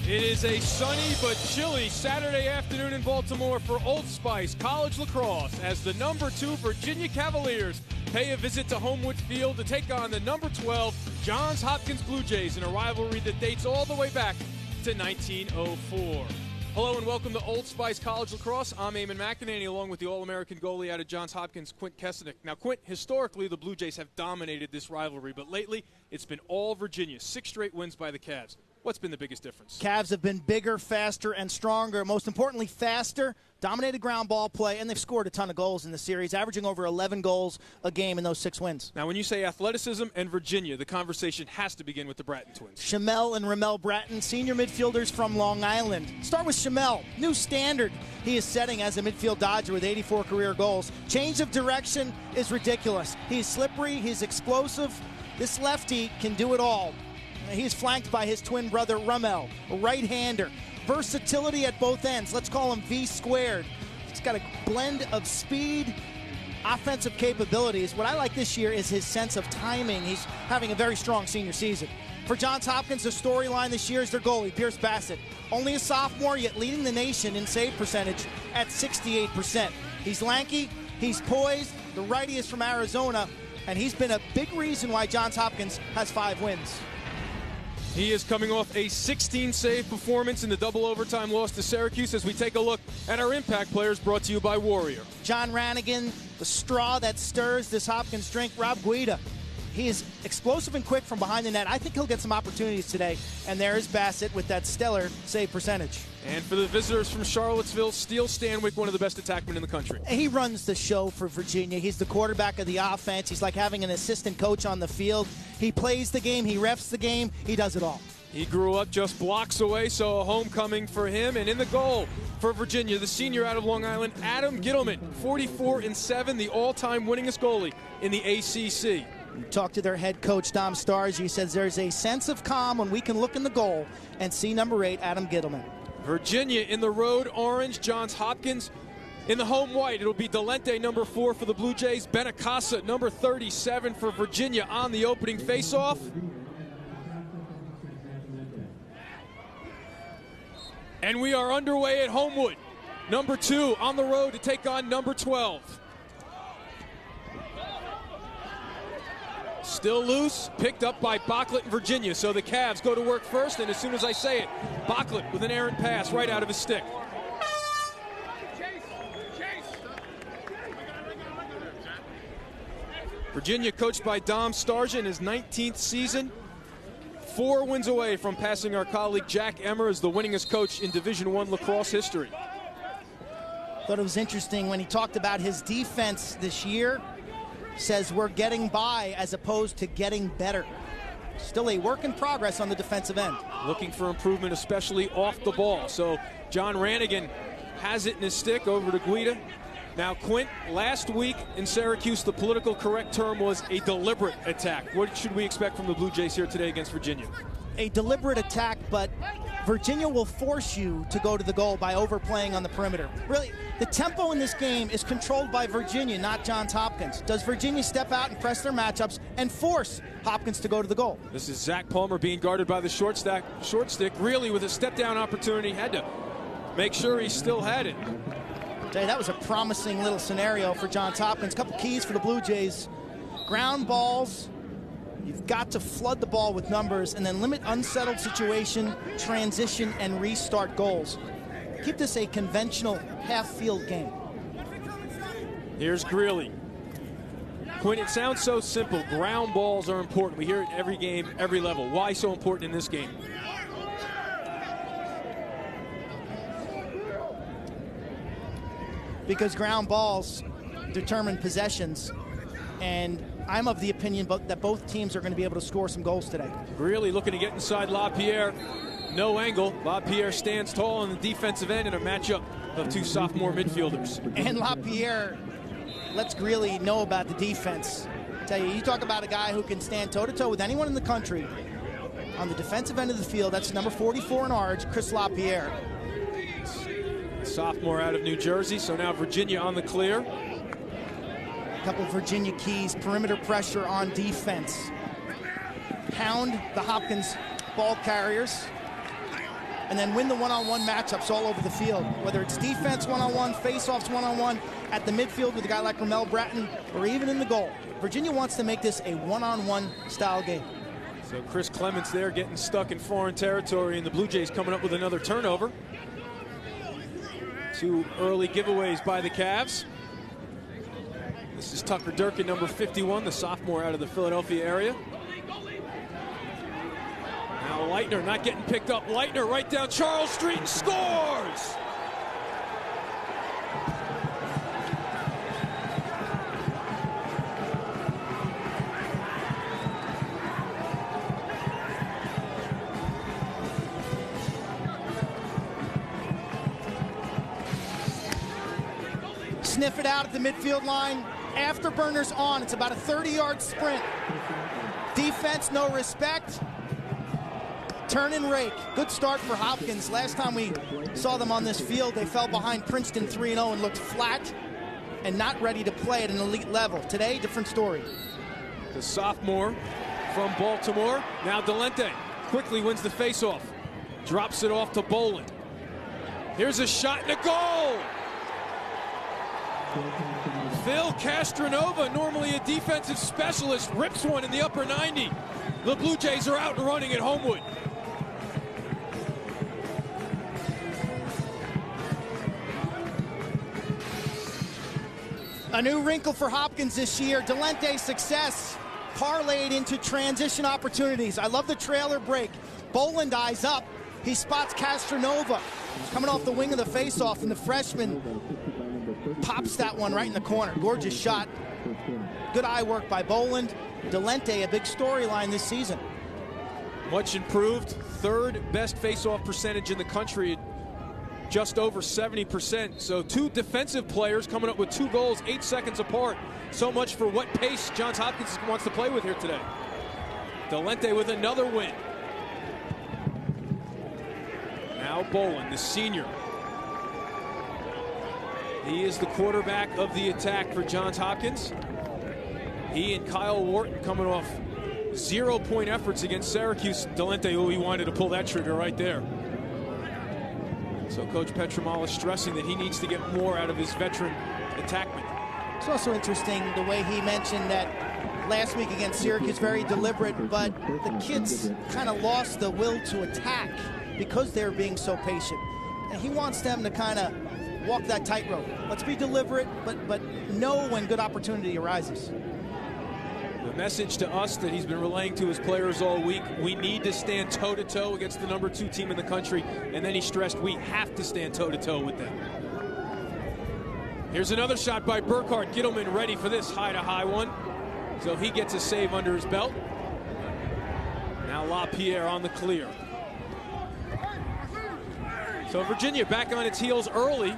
It is a sunny but chilly Saturday afternoon in Baltimore for Old Spice College Lacrosse as the number 2 Virginia Cavaliers pay a visit to Homewood Field to take on the number 12 Johns Hopkins Blue Jays in a rivalry that dates all the way back to 1904. Hello and welcome to Old Spice College Lacrosse. I'm Eamon McEnany along with the All-American goalie out of Johns Hopkins, Quint Kesenick. Now, Quint, historically the Blue Jays have dominated this rivalry, but lately it's been all Virginia. 6 straight wins by the Cavs. What's been the biggest difference? Cavs have been bigger, faster, and stronger. Most importantly, faster, dominated ground ball play, and they've scored a ton of goals in the series, averaging over 11 goals a game in those 6 wins. Now, when you say athleticism and Virginia, the conversation has to begin with the Bratton twins. Shamel and Ramel Bratton, senior midfielders from Long Island. Start with Shamel, new standard he is setting as a midfield dodger with 84 career goals. Change of direction is ridiculous. He's slippery, he's explosive. This lefty can do it all. He's flanked by his twin brother, Ramel, a right-hander. Versatility at both ends. Let's call him V squared. He's got a blend of speed, offensive capabilities. What I like this year is his sense of timing. He's having a very strong senior season. For Johns Hopkins, the storyline this year is their goalie, Pierce Bassett. Only a sophomore, yet leading the nation in save percentage at 68%. He's lanky, he's poised, the righty is from Arizona, and he's been a big reason why Johns Hopkins has 5 wins. He is coming off a 16-save performance in the double overtime loss to Syracuse as we take a look at our impact players brought to you by Warrior. John Rannigan, the straw that stirs this Hopkins drink. Rob Guida, he is explosive and quick from behind the net. I think he'll get some opportunities today. And there is Bassett with that stellar save percentage. And for the visitors from Charlottesville, Steele Stanwyck, one of the best attackmen in the country. He runs the show for Virginia. He's the quarterback of the offense. He's like having an assistant coach on the field. He plays the game. He refs the game. He does it all. He grew up just blocks away, so a homecoming for him. And in the goal for Virginia, the senior out of Long Island, Adam Gittleman, 44-7, the all-time winningest goalie in the ACC. Talk to their head coach, Dom Starrs. He says there's a sense of calm when we can look in the goal and see number 8, Adam Gittleman. Virginia in the road orange, Johns Hopkins in the home white. It'll be Delente, number 4 for the Blue Jays. Benacasa, number 37 for Virginia on the opening faceoff. And we are underway at Homewood. Number 2 on the road to take on number 12. Still loose, picked up by Bocklett in Virginia. So the Cavs go to work first, and as soon as I say it, Bocklett with an errant pass right out of his stick. Virginia, coached by Dom Starrs in his 19th season. 4 wins away from passing our colleague Jack Emmer as the winningest coach in Division I lacrosse history. Thought it was interesting when he talked about his defense this year. Says we're getting by as opposed to getting better. Still a work in progress on the defensive end. Looking for improvement, especially off the ball. So John Rannigan has it in his stick over to Guida. Now, Quint, last week in Syracuse, the political correct term was a deliberate attack. What should we expect from the Blue Jays here today against Virginia? A deliberate attack, but Virginia will force you to go to the goal by overplaying on the perimeter. Really, the tempo in this game is controlled by Virginia, not Johns Hopkins. Does Virginia step out and press their matchups and force Hopkins to go to the goal? This is Zach Palmer being guarded by the short stick, really with a step-down opportunity. Had to make sure he still had it. That was a promising little scenario for Johns Hopkins. Couple keys for the Blue Jays. Ground balls. You've got to flood the ball with numbers and then limit unsettled situation, transition, and restart goals. Keep this a conventional half-field game. Here's Greeley. Quinn, it sounds so simple. Ground balls are important. We hear it every game, every level. Why so important in this game? Because ground balls determine possessions, and I'm of the opinion that both teams are going to be able to score some goals today. Greeley looking to get inside LaPierre. No angle. LaPierre stands tall on the defensive end in a matchup of 2 sophomore midfielders. And LaPierre lets Greeley know about the defense. I tell you, you talk about a guy who can stand toe-to-toe with anyone in the country. On the defensive end of the field, that's number 44 in orange, Chris LaPierre. Sophomore out of New Jersey, so now Virginia on the clear. A couple of Virginia keys, perimeter pressure on defense. Hound the Hopkins ball carriers. and then win the one-on-one matchups all over the field, whether it's defense one-on-one, face-offs one-on-one, at the midfield with a guy like Ramel Bratton, or even in the goal. Virginia wants to make this a one-on-one style game. So Chris Clements there getting stuck in foreign territory, and the Blue Jays coming up with another turnover. 2 early giveaways by the Cavs. This is Tucker Durkin, number 51, the sophomore out of the Philadelphia area. Now Leitner not getting picked up. Leitner right down Charles Street and scores! Sniff it out at the midfield line. Afterburners on. It's about a 30-yard sprint. Defense, no respect. Turn and rake. Good start for Hopkins. Last time we saw them on this field, they fell behind Princeton 3-0 and looked flat and not ready to play at an elite level. Today, different story. The sophomore from Baltimore. Now Delente quickly wins the faceoff. Drops it off to Boland. Here's a shot and a goal! Phil Castronova, normally a defensive specialist, rips one in the upper 90. The Blue Jays are out and running at Homewood. A new wrinkle for Hopkins this year. Delente's success parlayed into transition opportunities. I love the trailer break. Boland eyes up. He spots Castronova coming off the wing of the faceoff, and the freshman pops that one right in the corner. Gorgeous shot. Good eye work by Boland. Delente, a big storyline this season. Much improved. 3rd best faceoff percentage in the country, just over 70%. So 2 defensive players coming up with 2 goals 8 seconds apart. So much for what pace Johns Hopkins wants to play with here today. Delente with another win. Now Boland, the senior. He is the quarterback of the attack for Johns Hopkins. He and Kyle Wharton coming off 0-point efforts against Syracuse. Delente, he wanted to pull that trigger right there. So Coach Petromala stressing that he needs to get more out of his veteran attackman. It's also interesting the way he mentioned that last week against Syracuse, very deliberate, but the kids kind of lost the will to attack because they're being so patient. And he wants them to kind of walk that tightrope. Let's be deliberate, but know when good opportunity arises. The message to us that he's been relaying to his players all week: we need to stand toe-to-toe against the number 2 team in the country. And then he stressed we have to stand toe-to-toe with them. Here's another shot by Burkhardt. Gittleman ready for this high-to-high one. So he gets a save under his belt. Now LaPierre on the clear. So Virginia back on its heels early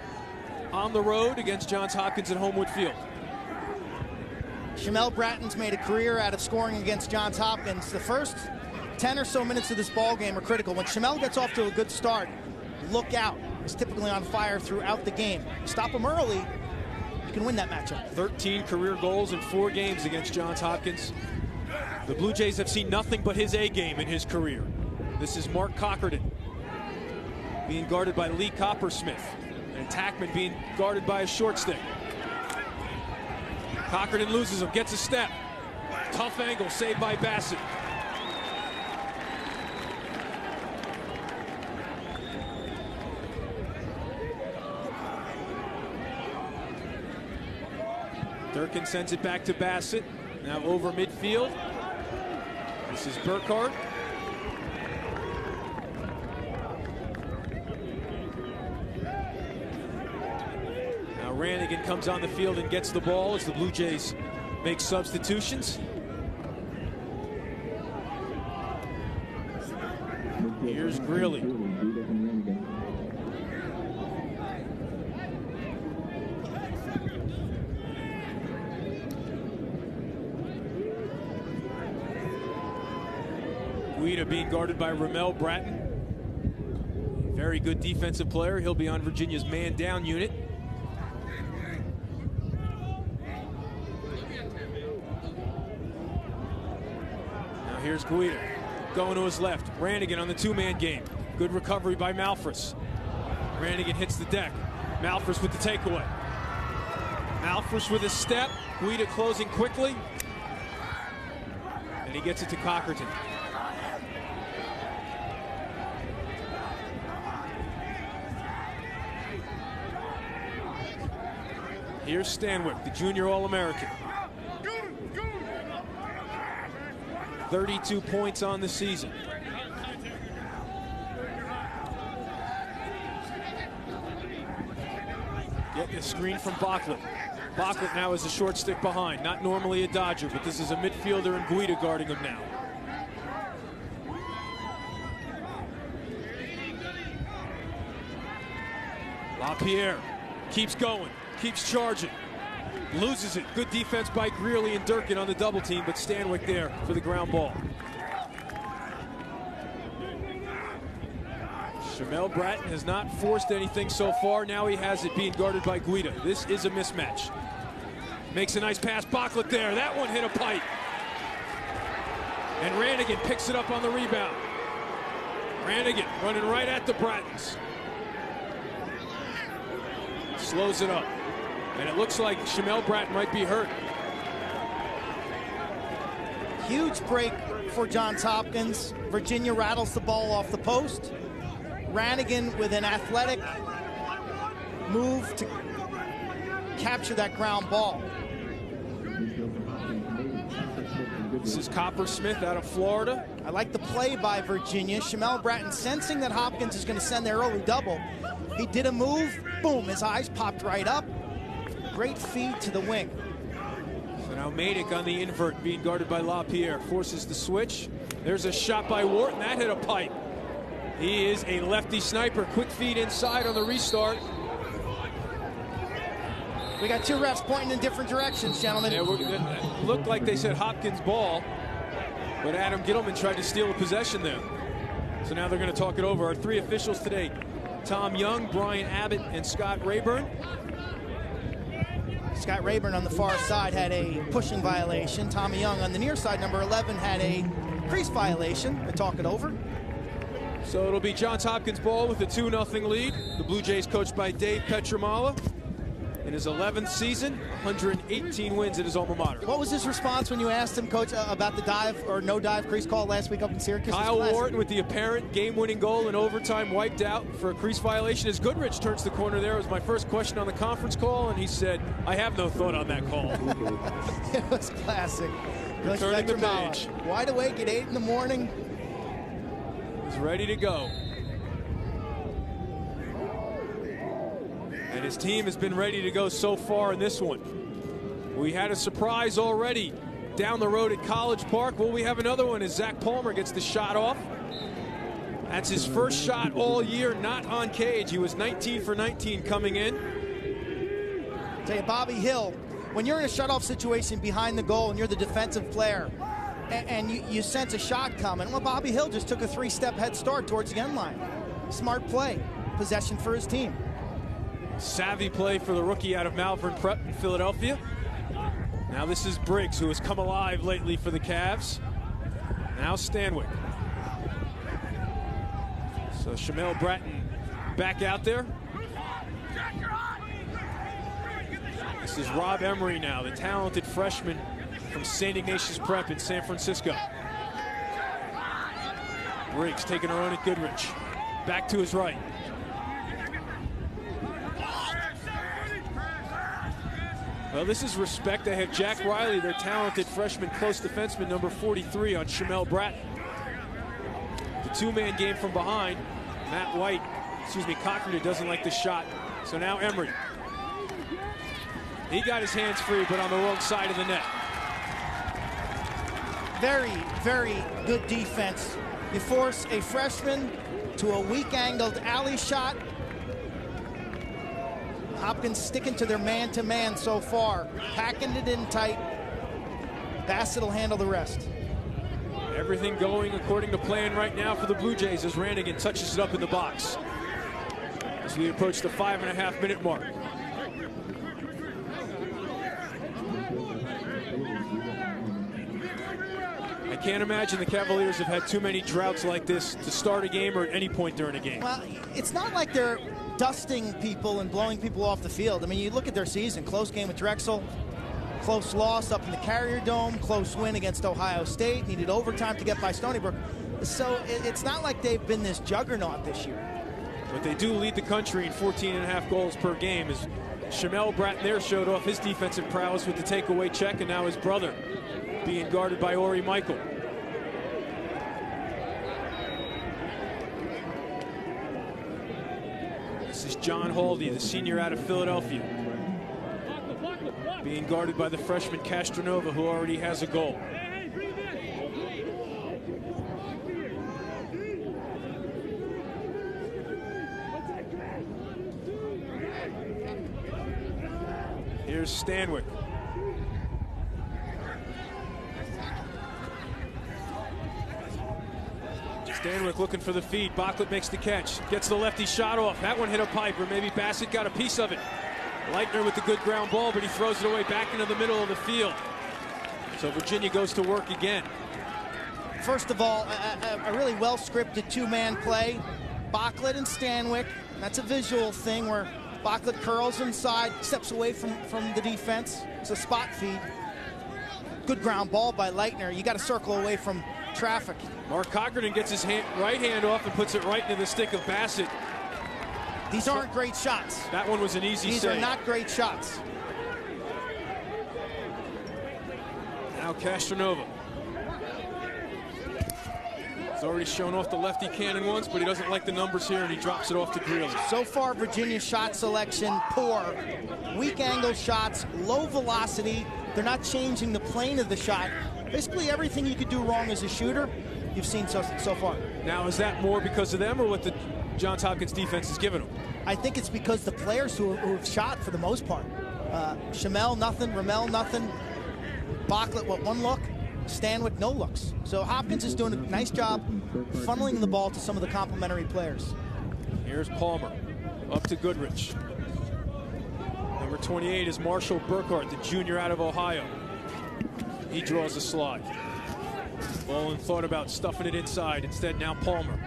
on the road against Johns Hopkins at Homewood Field. Shamel Bratton's made a career out of scoring against Johns Hopkins. The first 10 or so minutes of this ball game are critical. When Shamel gets off to a good start, look out. He's typically on fire throughout the game. Stop him early, you can win that matchup. 13 career goals in 4 games against Johns Hopkins. The Blue Jays have seen nothing but his A game in his career. This is Mark Cockerton being guarded by Lee Coppersmith, and Tackman being guarded by a short stick. Cockerton loses him, gets a step. Tough angle, saved by Bassett. Durkin sends it back to Bassett. Now over midfield. This is Burkhardt. Rannigan comes on the field and gets the ball as the Blue Jays make substitutions. Here's Greeley. Guida being guarded by Ramel Bratton. Very good defensive player. He'll be on Virginia's man-down unit. Here's Guida going to his left. Rannigan on the 2-man game. Good recovery by Malfris. Rannigan hits the deck. Malfris with the takeaway. Malfris with a step. Guida closing quickly. And he gets it to Cockerton. Here's Stanwyck, the junior All-American. 32 points on the season. Get the screen from Bachlet. Bachlet now is a short stick behind. Not normally a Dodger, but this is a midfielder and Guida guarding him now. LaPierre keeps going, keeps charging. Loses it. Good defense by Greeley and Durkin on the double team, but Stanwyck there for the ground ball. Shamel Bratton has not forced anything so far. Now he has it being guarded by Guida. This is a mismatch. Makes a nice pass. Bachlet there. That one hit a pipe. And Rannigan picks it up on the rebound. Rannigan running right at the Brattons. Slows it up. And it looks like Shamel Bratton might be hurt. Huge break for Johns Hopkins. Virginia rattles the ball off the post. Rannigan with an athletic move to capture that ground ball. This is Coppersmith out of Florida. I like the play by Virginia. Shamel Bratton sensing that Hopkins is going to send their early double. He did a move, boom, his eyes popped right up. Great feed to the wing. So now Madik on the invert being guarded by LaPierre. Forces the switch. There's a shot by Wharton. That hit a pipe. He is a lefty sniper. Quick feed inside on the restart. We got two refs pointing in different directions, gentlemen. Yeah, it looked like they said Hopkins ball, but Adam Gittleman tried to steal a possession there. So now they're going to talk it over. Our three officials today, Tom Young, Brian Abbott, and Scott Rayburn. Scott Rayburn on the far side had a pushing violation. Tommy Young on the near side, number 11, had a crease violation. We'll talk it over. So it'll be Johns Hopkins ball with a 2-0 lead. The Blue Jays coached by Dave Petramala. In his 11th season, 118 wins at his alma mater. What was his response when you asked him, Coach, about the dive or no dive crease call last week up in Syracuse? Kyle Wharton with the apparent game-winning goal in overtime wiped out for a crease violation as Goodrich turns the corner there. It was my first question on the conference call, and he said, I have no thought on that call. It was classic. Turning the page. Wide awake at 8 in the morning. He's ready to go. And his team has been ready to go so far in this one. We had a surprise already down the road at College Park. Well, we have another one as Zach Palmer gets the shot off. That's his first shot all year, not on cage. He was 19 for 19 coming in. Tell you, Bobby Hill, when you're in a shutoff situation behind the goal and you're the defensive player and you sense a shot coming, well, Bobby Hill just took a 3-step head start towards the end line. Smart play. Possession for his team. Savvy play for the rookie out of Malvern Prep in Philadelphia. Now this is Briggs, who has come alive lately for the Cavs. Now Stanwyck. So Shamel Bratton back out there. This is Rob Emery now, the talented freshman from St. Ignatius Prep in San Francisco. Briggs taking her own at Goodrich. Back to his right. Well, this is respect. They have Jack Riley, their talented freshman close defenseman, number 43 on Shamel Bratton. The two-man game from behind. Cockerton doesn't like the shot. So now Emery. He got his hands free, but on the wrong side of the net. Very, very good defense. You force a freshman to a weak-angled alley shot. Hopkins sticking to their man-to-man so far, packing it in tight. Bassett will handle the rest. Everything going according to plan right now for the Blue Jays as Rannigan touches it up in the box. As we approach the 5.5-minute mark. I can't imagine the Cavaliers have had too many droughts like this to start a game or at any point during a game. Well, it's not like they're dusting people and blowing people off the field. I mean, you look at their season, close game with Drexel, close loss up in the Carrier Dome, close win against Ohio State, needed overtime to get by Stony Brook. So it's not like they've been this juggernaut this year. But they do lead the country in 14.5 goals per game, as Shamel Bratton there showed off his defensive prowess with the takeaway check, and now his brother being guarded by Ori Michael. This is John Haldy, the senior out of Philadelphia, being guarded by the freshman Castronova, who already has a goal. Here's Stanwyck. Stanwyck looking for the feed. Bachlet makes the catch. Gets the lefty shot off. That one hit a pipe, or maybe Bassett got a piece of it. Leitner with the good ground ball, but he throws it away back into the middle of the field. So Virginia goes to work again. First of all, a really well-scripted two-man play. Bachlet and Stanwyck. That's a visual thing where Bachlet curls inside, steps away from the defense. It's a spot feed. Good ground ball by Leitner. You got to circle away from traffic. Mark Cochran gets his right hand off and puts it right into the stick of Bassett. These aren't great shots. That one was an easy save. These are not great shots. Now Castronova. He's already shown off the lefty cannon once, but he doesn't like the numbers here, and he drops it off to Greeley. So far, Virginia's shot selection, poor. Weak angle shots, low velocity. They're not changing the plane of the shot. Basically, everything you could do wrong as a shooter, you've seen so far. Now, is that more because of them or what the Johns Hopkins defense has given them? I think it's because the players who have shot for the most part. Shamel, nothing. Ramel, nothing. Bachlet, one look? Stanwyck, no looks. So Hopkins is doing a nice job funneling the ball to some of the complementary players. Here's Palmer, up to Goodrich. Number 28 is Marshall Burkhart, the junior out of Ohio. He draws a slide. Bolin thought about stuffing it inside. Instead, now Palmer.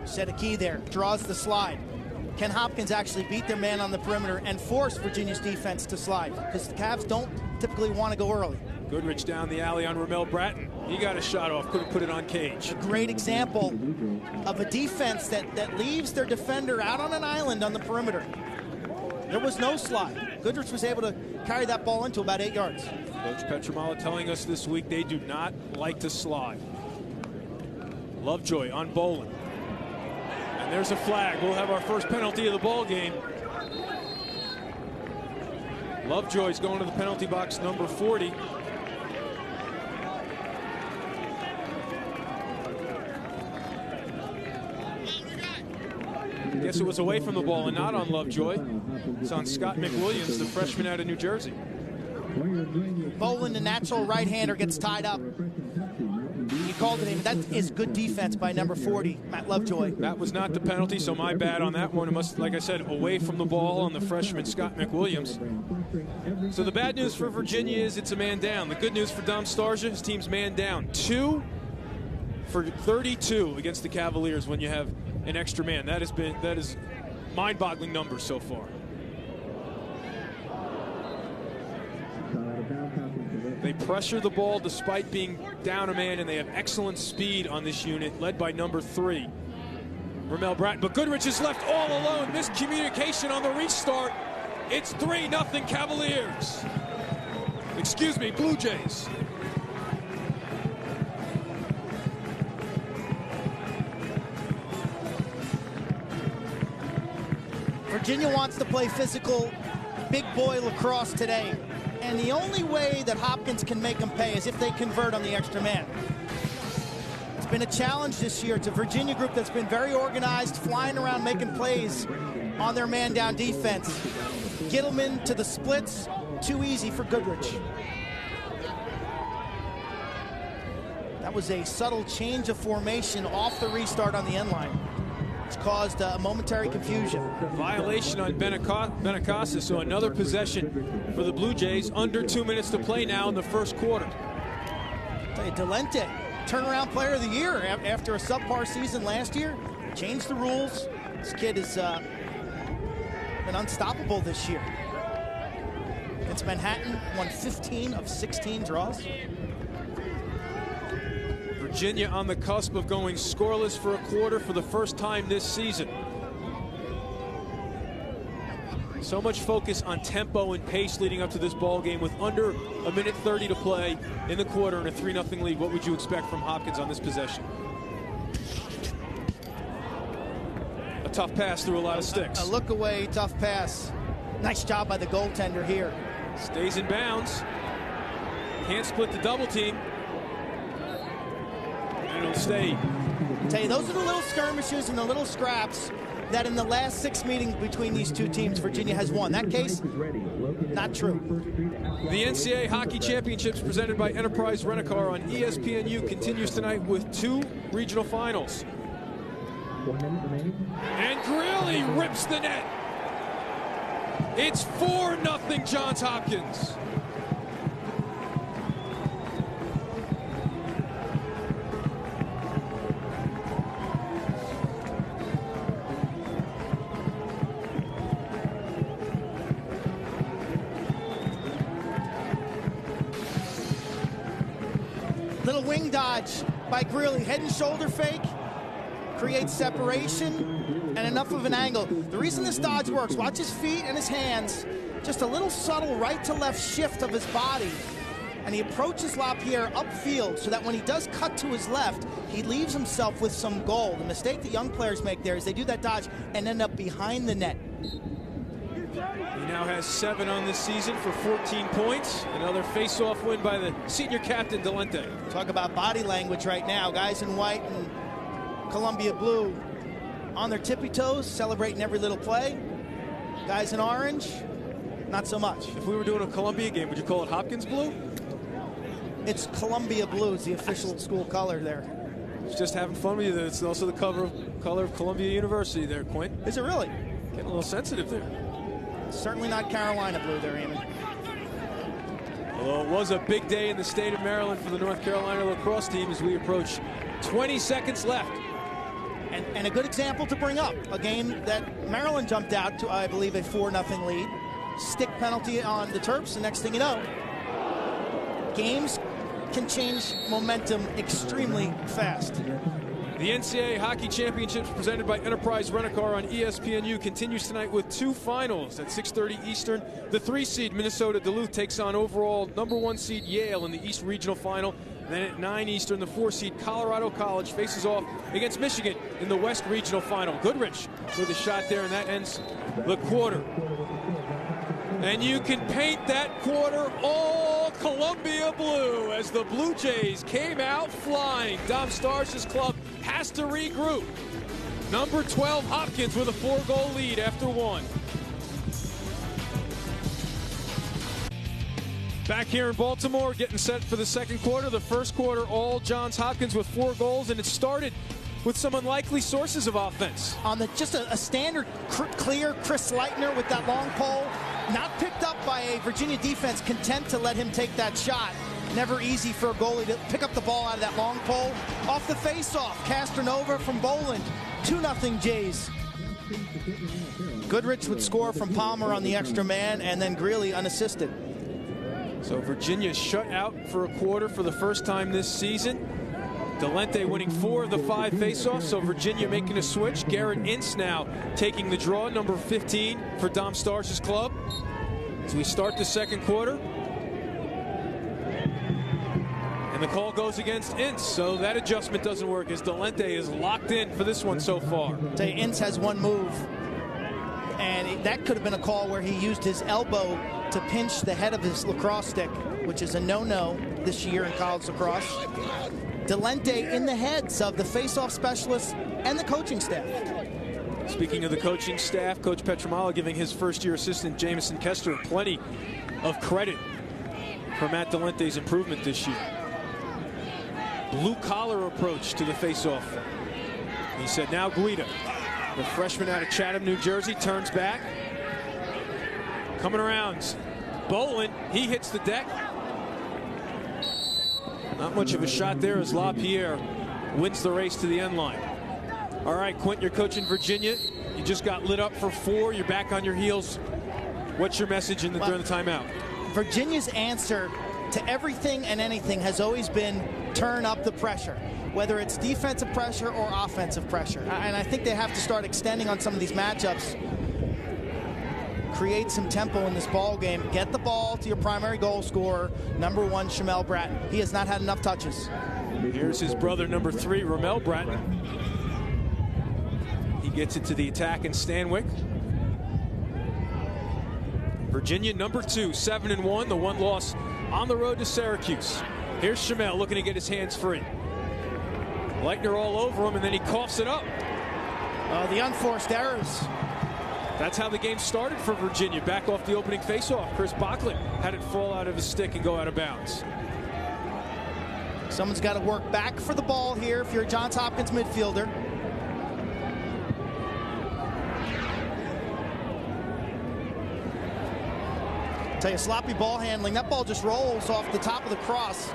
Set a key there, draws the slide. Can Hopkins actually beat their man on the perimeter and force Virginia's defense to slide? Because the Cavs don't typically want to go early. Goodrich down the alley on Ramel Bratton. He got a shot off, couldn't put it on Cage. A great example of a defense that leaves their defender out on an island on the perimeter. There was no slide. Goodrich was able to carry that ball into about 8 yards. Coach Petramala telling us this week they do not like to slide. Lovejoy on Bolin. And there's a flag. We'll have our first penalty of the ball game. Lovejoy's going to the penalty box, number 40. I guess it was away from the ball and not on Lovejoy. It's on Scott McWilliams, the freshman out of New Jersey. Bolin, the natural right-hander, gets tied up. He called it in. That is good defense by number 40, Matt Lovejoy. That was not the penalty, so my bad on that one. It must, like I said, away from the ball on the freshman Scott McWilliams. So the bad news for Virginia is it's a man down. The good news for Dom Starsia, his team's man down. 2 for 32 against the Cavaliers when you have an extra man. That is mind-boggling numbers so far. They pressure the ball despite being down a man, and they have excellent speed on this unit, led by number 3, Ramel Bratton. But Goodrich is left all alone. Miscommunication on the restart. It's 3-0 Cavaliers. Excuse me, Blue Jays. Virginia wants to play physical, big boy lacrosse today. And the only way that Hopkins can make them pay is if they convert on the extra man. It's been a challenge this year. It's a Virginia group that's been very organized, flying around making plays on their man-down defense. Gittleman to the splits, too easy for Goodrich. That was a subtle change of formation off the restart on the end line. It's caused a momentary confusion. Violation on Benacasa, so another possession for the Blue Jays. Under 2 minutes to play now in the first quarter. Delente turnaround player of the year after a subpar season last year. Changed the rules. This kid has been unstoppable this year. Against Manhattan, won 15 of 16 draws. Virginia on the cusp of going scoreless for a quarter for the first time this season. So much focus on tempo and pace leading up to this ball game with under a minute 30 to play in the quarter and a 3-0 lead. What would you expect from Hopkins on this possession? A tough pass through a lot of sticks. A look away, tough pass. Nice job by the goaltender here. Stays in bounds. Can't split the double team. And it'll stay. I tell you, those are the little skirmishes and the little scraps that in the last 6 meetings between these two teams, Virginia has won. That case, not true. The NCAA Hockey Championships presented by Enterprise Rent-A-Car on ESPNU continues tonight with 2 regional finals. And Greeley rips the net. It's 4-0 Johns Hopkins. Little wing dodge by Greeley. Head and shoulder fake. Creates separation and enough of an angle. The reason this dodge works, watch his feet and his hands. Just a little subtle right to left shift of his body. And he approaches LaPierre upfield so that when he does cut to his left, he leaves himself with some goal. The mistake that young players make there is they do that dodge and end up behind the net. He now has 7 on this season for 14 points. Another face-off win by the senior captain, Delente. Talk about body language right now. Guys in white and Columbia blue on their tippy toes, celebrating every little play. Guys in orange, not so much. If we were doing a Columbia game, would you call it Hopkins blue? It's Columbia blue. It's the official school color there. It's just having fun with you. It's also the color of Columbia University there, Quint. Is it really? Getting a little sensitive there. Certainly not Carolina blue there, Eamon. Although it was a big day in the state of Maryland for the North Carolina lacrosse team as we approach 20 seconds left. And a good example to bring up, a game that Maryland jumped out to, I believe, a 4-0 lead. Stick penalty on the Terps, the next thing you know, games can change momentum extremely fast. The NCAA Hockey Championships presented by Enterprise Rent-A-Car on ESPNU continues tonight with 2 finals. At 6:30 Eastern, the 3-seed Minnesota Duluth takes on overall #1 seed Yale in the East Regional Final. Then at 9 Eastern, the 4-seed Colorado College faces off against Michigan in the West Regional Final. Goodrich with a shot there, and that ends the quarter. And you can paint that quarter all Columbia blue as the Blue Jays came out flying. Dom Starsh's club has to regroup. Number 12 Hopkins with a 4-goal lead after 1. Back here in Baltimore, getting set for the second quarter. The first quarter, all Johns Hopkins with 4 goals, and it started with some unlikely sources of offense. On just a standard clear Chris Leitner with that long pole, not picked up by a Virginia defense content to let him take that shot. Never easy for a goalie to pick up the ball out of that long pole. Off the face-off, Castronova from Boland. 2-0 Jays. Goodrich would score from Palmer on the extra man, and then Greeley unassisted. So Virginia shut out for a quarter for the first time this season. Delente winning 4 of the 5 faceoffs, so Virginia making a switch. Garrett Ince now taking the draw, number 15 for Dom Starsh's club. As we start the second quarter. And the call goes against Ince, so that adjustment doesn't work as Delente is locked in for this one so far. Tell you, Ince has one move, and that could have been a call where he used his elbow to pinch the head of his lacrosse stick, which is a no-no this year in college lacrosse. Delente in the heads of the face-off specialists and the coaching staff. Speaking of the coaching staff, Coach Petramala giving his first-year assistant Jamison Kester plenty of credit for Matt Delente's improvement this year. Blue-collar approach to the face-off. He said, now Guida, the freshman out of Chatham, New Jersey, turns back. Coming around, Boland, he hits the deck. Not much of a shot there as LaPierre wins the race to the end line. All right, Quint, you're coaching Virginia. You just got lit up for 4. You're back on your heels. What's your message during the timeout? Virginia's answer to everything and anything has always been turn up the pressure, whether it's defensive pressure or offensive pressure. And I think they have to start extending on some of these matchups. Create some tempo in this ball game. Get the ball to your primary goal scorer, number 1, Shamel Bratton. He has not had enough touches. Here's his brother, number 3, Ramel Bratton. He gets it to the attack in Stanwick. Virginia, number 2, 7-1. The 1 loss on the road to Syracuse. Here's Shamel looking to get his hands free. Leitner all over him, and then he coughs it up. The unforced errors. That's how the game started for Virginia. Back off the opening faceoff, Chris Bachlet had it fall out of his stick and go out of bounds. Someone's got to work back for the ball here if you're a Johns Hopkins midfielder. Tell you, sloppy ball handling. That ball just rolls off the top of the cross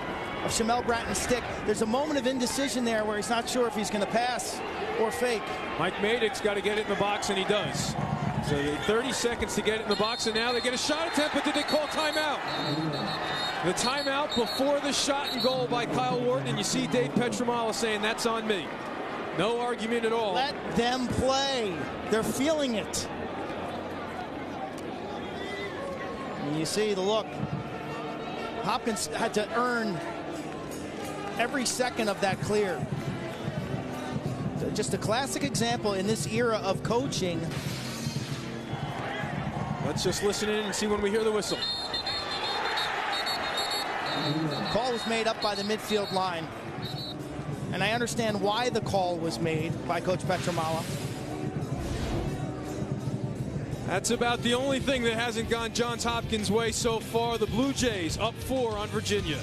of Shamel Bratton's stick. There's a moment of indecision there where he's not sure if he's going to pass or fake. Mike Madic's got to get it in the box, and he does. So 30 seconds to get it in the box, and now they get a shot attempt, but did they call timeout? The timeout before the shot and goal by Kyle Wharton, and you see Dave Petramala saying, that's on me. No argument at all. Let them play. They're feeling it. And you see the look. Hopkins had to earn every second of that clear. So just a classic example in this era of coaching. Let's just listen in and see when we hear the whistle. The call was made up by the midfield line. And I understand why the call was made by Coach Petramala. That's about the only thing that hasn't gone Johns Hopkins' way so far. The Blue Jays up 4 on Virginia.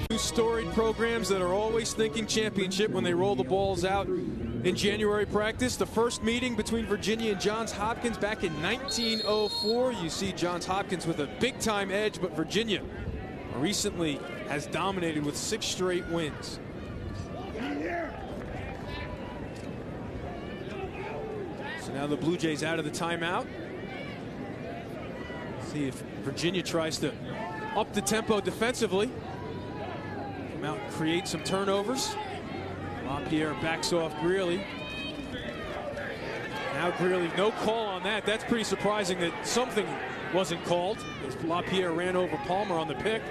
Two storied programs that are always thinking championship when they roll the balls out in January practice. The first meeting between Virginia and Johns Hopkins back in 1904. You see Johns Hopkins with a big-time edge, but Virginia recently has dominated with 6 straight wins. So now the Blue Jays out of the timeout. See if Virginia tries to up the tempo defensively. Come out and create some turnovers. LaPierre backs off Greeley. Now Greeley, no call on that. That's pretty surprising that something wasn't called, as LaPierre ran over Palmer on the pick.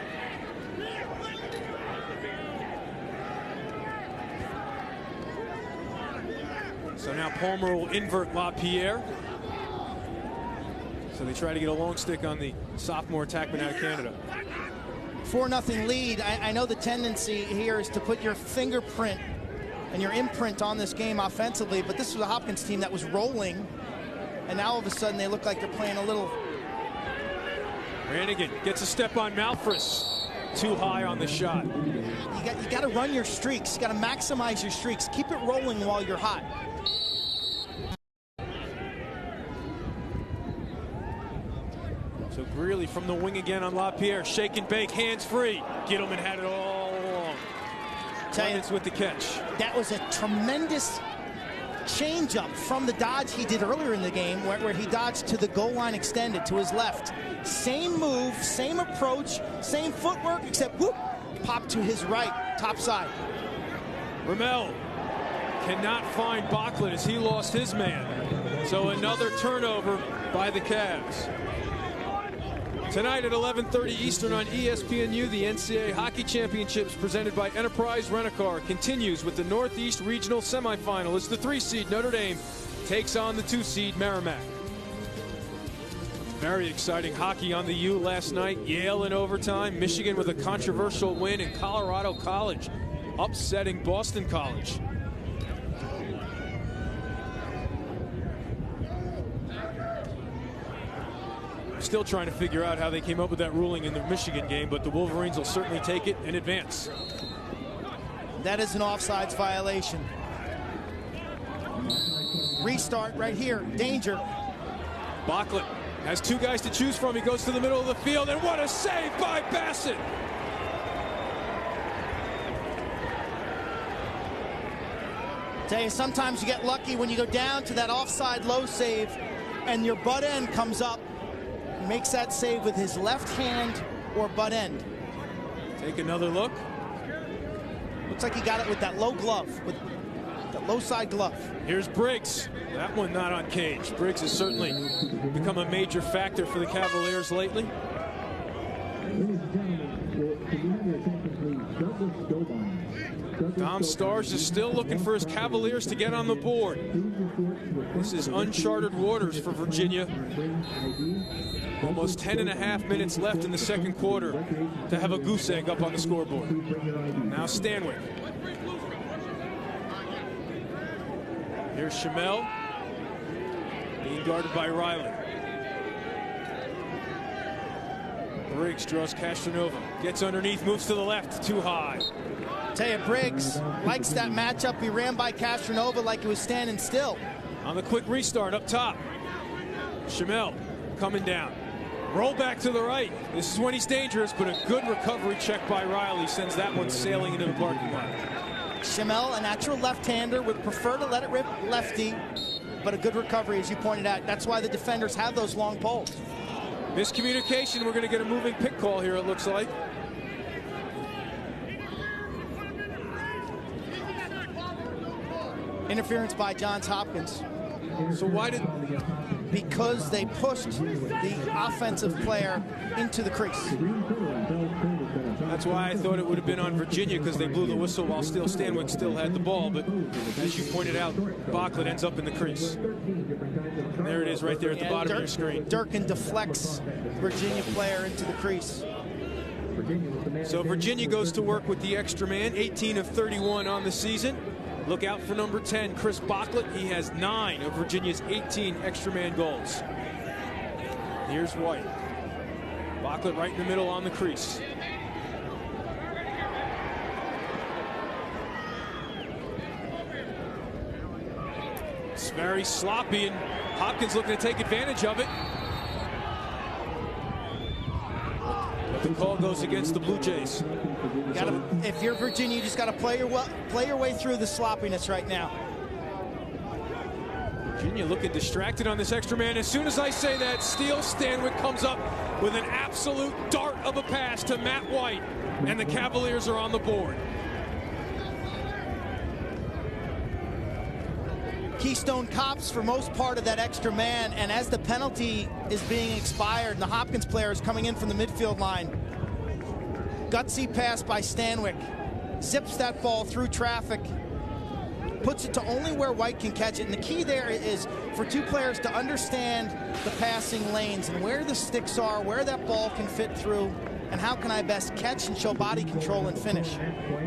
So now Palmer will invert LaPierre. So they try to get a long stick on the sophomore attackman out of Canada. 4-0 lead. I know the tendency here is to put your fingerprint and your imprint on this game offensively, but this was a Hopkins team that was rolling, and now all of a sudden they look like they're playing a little. Brannigan gets a step on Malfris. Too high on the shot. You got to run your streaks. You got to maximize your streaks. Keep it rolling while you're hot. So Greeley from the wing again on LaPierre. Shake and bake, hands free. Gittleman had it all along. Clemens with the catch. That was a tremendous changeup from the dodge he did earlier in the game, where he dodged to the goal line extended to his left. Same move, same approach, same footwork, except whoop, pop to his right, top side. Ramel cannot find Bachlet as he lost his man. So another turnover by the Cavs. Tonight at 11:30 Eastern on ESPNU, the NCAA Hockey Championships presented by Enterprise Rent-A-Car continues with the Northeast Regional Semifinal. It's the 3-seed Notre Dame takes on the 2-seed Merrimack. Very exciting hockey on the U last night. Yale in overtime. Michigan with a controversial win, and Colorado College upsetting Boston College. Still trying to figure out how they came up with that ruling in the Michigan game, but the Wolverines will certainly take it and advance. That is an offsides violation. Restart right here. Danger. Bachlet has 2 guys to choose from. He goes to the middle of the field, and what a save by Bassett. Tell you, sometimes you get lucky when you go down to that offside low save and your butt end comes up. He makes that save with his left hand or butt end. Take another look. Looks like he got it with that low glove, with the low side glove. Here's Briggs. That one not on cage. Briggs has certainly become a major factor for the Cavaliers lately. Dom Stars is still looking for his Cavaliers to get on the board. This is uncharted waters for Virginia. Almost 10.5 minutes left in the second quarter to have a goose egg up on the scoreboard. Now Stanwyck. Here's Shamel, being guarded by Riley. Briggs draws Castronova, gets underneath, moves to the left, too high. Tell you, Briggs likes that matchup. He ran by Castronova like he was standing still. On the quick restart up top, Shamel coming down. Roll back to the right. This is when he's dangerous, but a good recovery check by Riley sends that one sailing into the parking lot. Shamel, a natural left-hander, would prefer to let it rip lefty, but a good recovery, as you pointed out. That's why the defenders have those long poles. Miscommunication. We're going to get a moving pick call here, it looks like. Interference by Johns Hopkins. So why did... Because they pushed the offensive player into the crease. That's why I thought it would have been on Virginia, because they blew the whistle while Stanwyck still had the ball. But as you pointed out, Bachlet ends up in the crease. And there it is right there at the bottom of your screen. Durkin deflects Virginia player into the crease. So Virginia goes to work with the extra man, 18 of 31 on the season. Look out for number 10, Chris Bachlet. He has 9 of Virginia's 18 extra man goals. Here's White. Bachlet right in the middle on the crease. It's very sloppy, and Hopkins looking to take advantage of it. But the call goes against the Blue Jays. If you're Virginia, you just got to play your way through the sloppiness right now. Virginia looking distracted on this extra man. As soon as I say that, Steele Stanwyck comes up with an absolute dart of a pass to Matt White, and the Cavaliers are on the board. Keystone Cops for most part of that extra man, and as the penalty is being expired and the Hopkins player is coming in from the midfield line, gutsy pass by Stanwyck, zips that ball through traffic, puts it to only where White can catch it. And the key there is for two players to understand the passing lanes and where the sticks are, where that ball can fit through, and how can I best catch and show body control and finish.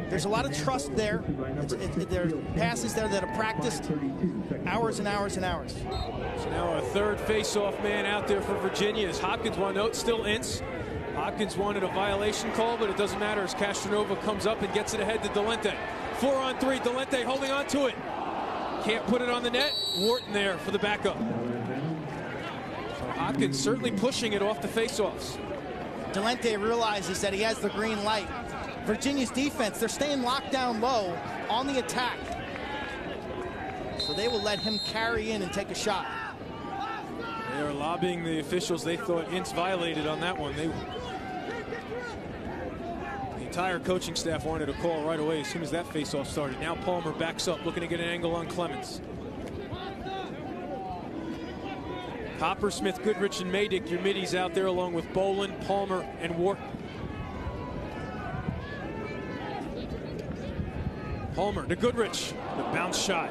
There's a lot of trust there. There are passes there that are practiced hours and hours and hours. So now a third face-off man out there for Virginia as Hopkins won. Note still Ince. Hopkins wanted a violation call, but it doesn't matter as Castronova comes up and gets it ahead to Delente. 4-on-3, Delente holding on to it. Can't put it on the net. Wharton there for the backup. So Hopkins certainly pushing it off the face-offs. Delente realizes that he has the green light. Virginia's defense, they're staying locked down low on the attack. So they will let him carry in and take a shot. They are lobbying the officials. They thought Ince violated on that one. The entire coaching staff wanted a call right away as soon as that faceoff started. Now Palmer backs up, looking to get an angle on Clemens. Coppersmith, Goodrich, and Maydick, your middies out there, along with Boland, Palmer, and Wharton. Palmer to Goodrich, the bounce shot.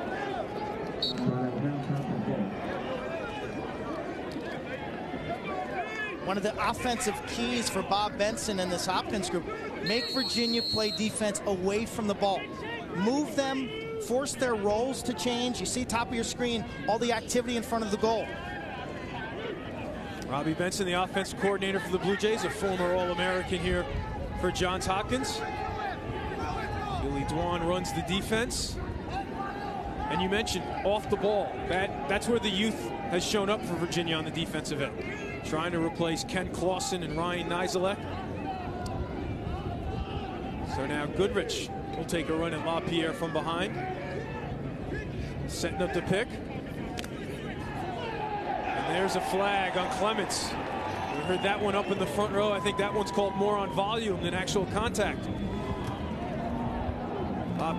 One of the offensive keys for Bob Benson and this Hopkins group, make Virginia play defense away from the ball. Move them, force their roles to change. You see top of your screen, all the activity in front of the goal. Robbie Benson, the offensive coordinator for the Blue Jays, a former All-American here for Johns Hopkins. Billy Dwan runs the defense. And you mentioned off the ball. That's where the youth has shown up for Virginia on the defensive end. Trying to replace Ken Clausen and Ryan Nizelek. So now Goodrich will take a run at LaPierre from behind. Setting up the pick. And there's a flag on Clements. We heard that one up in the front row. I think that one's called more on volume than actual contact.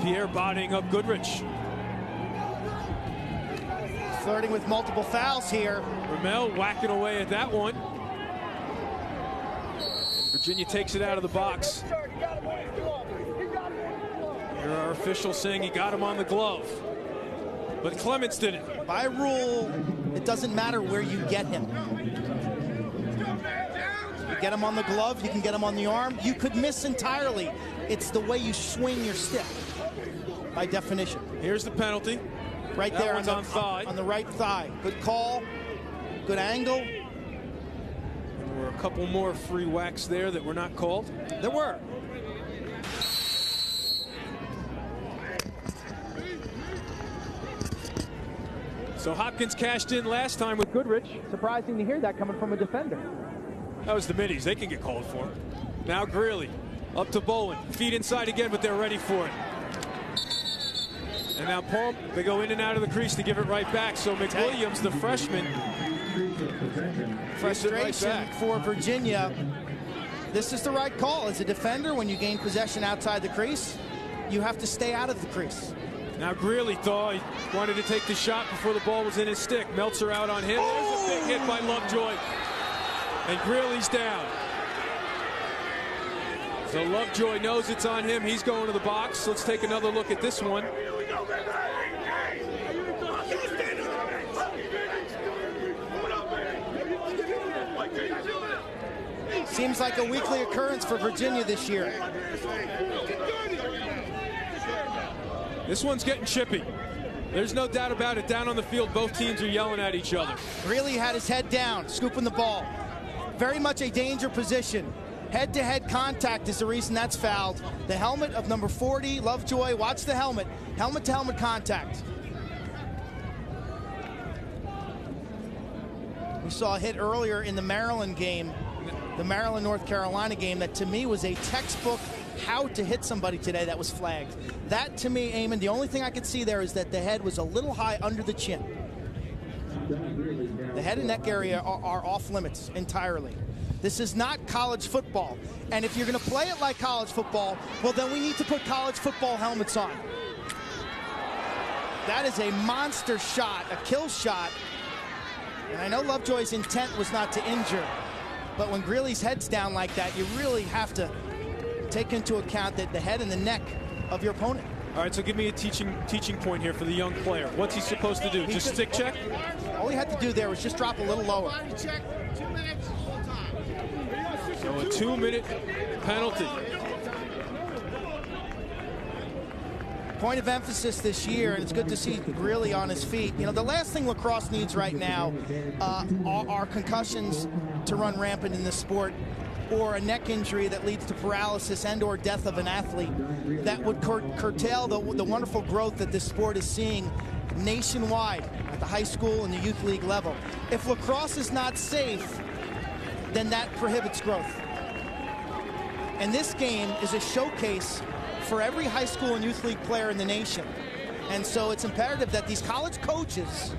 Pierre bodying up Goodrich. Flirting with multiple fouls here. Ramel whacking away at that one. Virginia takes it out of the box. Here our official saying he got him on the glove. But Clements didn't. By rule, it doesn't matter where you get him. You get him on the glove, you can get him on the arm. You could miss entirely. It's the way you swing your stick, by definition. Here's the penalty. Right that there one's on thigh. On the right thigh. Good call, good angle. There were a couple more free whacks there that were not called. There were. So Hopkins cashed in last time with Goodrich. Surprising to hear that coming from a defender. That was the middies. They can get called for. Now Greeley up to Bolin. Feet inside again, but they're ready for it. And now Palm, they go in and out of the crease to give it right back. So McWilliams, the freshman, frustration right for Virginia. This is the right call. As a defender, when you gain possession outside the crease, you have to stay out of the crease. Now Greeley thought he wanted to take the shot before the ball was in his stick. Meltzer out on him. There's a big hit by Lovejoy. And Greeley's down. So Lovejoy knows it's on him. He's going to the box. Let's take another look at this one. Seems like a weekly occurrence for Virginia this year. This one's getting chippy. There's no doubt about it. Down on the field, both teams are yelling at each other. Greeley had his head down, scooping the ball. Very much a danger position. Head-to-head contact is the reason that's fouled. The helmet of number 40, Lovejoy, watch the helmet. Helmet-to-helmet contact. We saw a hit earlier in the Maryland game, the Maryland-North Carolina game, that to me was a textbook how to hit somebody today that was flagged. That to me, Eamon, the only thing I could see there is that the head was a little high under the chin. The head and neck area are off limits entirely. This is not college football. And if you're going to play it like college football, well, then we need to put college football helmets on. That is a monster shot, a kill shot. And I know Lovejoy's intent was not to injure, but when Greeley's head's down like that, you really have to take into account that the head and the neck of your opponent. All right, so give me a teaching point here for the young player. What's he supposed to do? Just stick check? All he had to do there was just drop a little lower. So a 2-minute penalty. Point of emphasis this year, and it's good to see Greeley on his feet. You know, the last thing lacrosse needs right now are concussions to run rampant in this sport, or a neck injury that leads to paralysis and or death of an athlete that would curtail the wonderful growth that this sport is seeing nationwide at the high school and the youth league level. If lacrosse is not safe, then that prohibits growth. And this game is a showcase for every high school and youth league player in the nation. And so it's imperative that these college coaches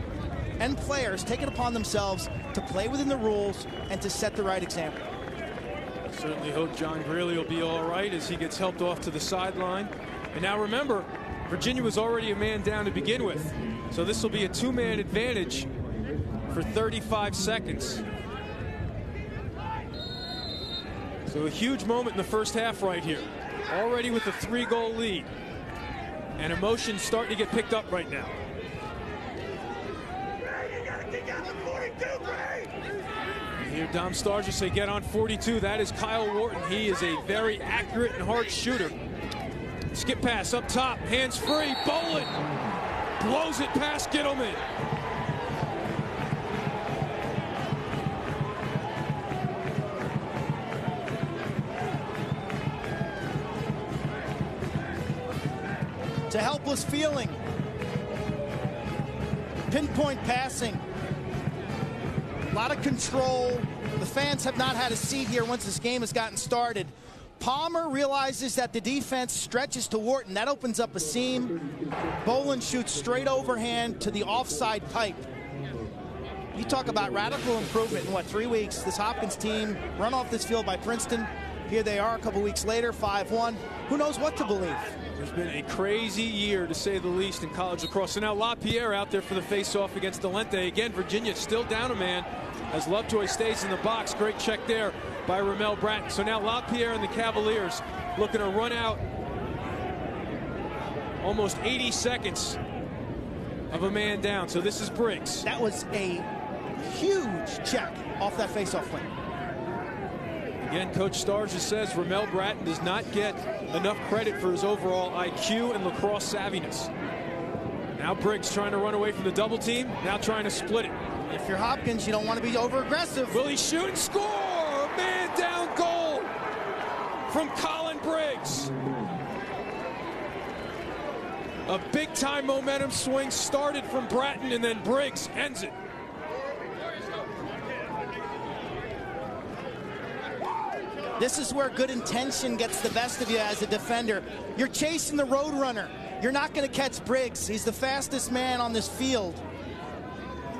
and players take it upon themselves to play within the rules and to set the right example. Certainly hope John Greeley will be all right as he gets helped off to the sideline. And now remember, Virginia was already a man down to begin with. So this will be a two-man advantage for 35 seconds. So a huge moment in the first half right here. Already with a 3-goal lead. And emotions starting to get picked up right now. Here Dom Starger say get on 42. That is Kyle Wharton. He is a very accurate and hard shooter. Skip pass up top, hands free. Bolin blows it past Gittleman. It's a helpless feeling. Pinpoint passing. A lot of control. The fans have not had a seat here once this game has gotten started. Palmer realizes that the defense stretches to Wharton. That opens up a seam. Boland shoots straight overhand to the offside pipe. You talk about radical improvement in, 3 weeks? This Hopkins team run off this field by Princeton. Here they are a couple weeks later, 5-1. Who knows what to believe? There's been a crazy year, to say the least, in college lacrosse. So now LaPierre out there for the face-off against Delente. Again, Virginia still down a man as Lovejoy stays in the box. Great check there by Ramel Bratton. So now LaPierre and the Cavaliers looking to run out almost 80 seconds of a man down. So this is Briggs. That was a huge check off that face-off lane. Again, Coach Starr just says Ramel Bratton does not get enough credit for his overall IQ and lacrosse savviness. Now Briggs trying to run away from the double team, now trying to split it. If you're Hopkins, you don't want to be over-aggressive. Will he shoot and score? A man down goal from Colin Briggs. A big-time momentum swing started from Bratton, and then Briggs ends it. This is where good intention gets the best of you as a defender. You're chasing the road runner. You're not going to catch Briggs. He's the fastest man on this field.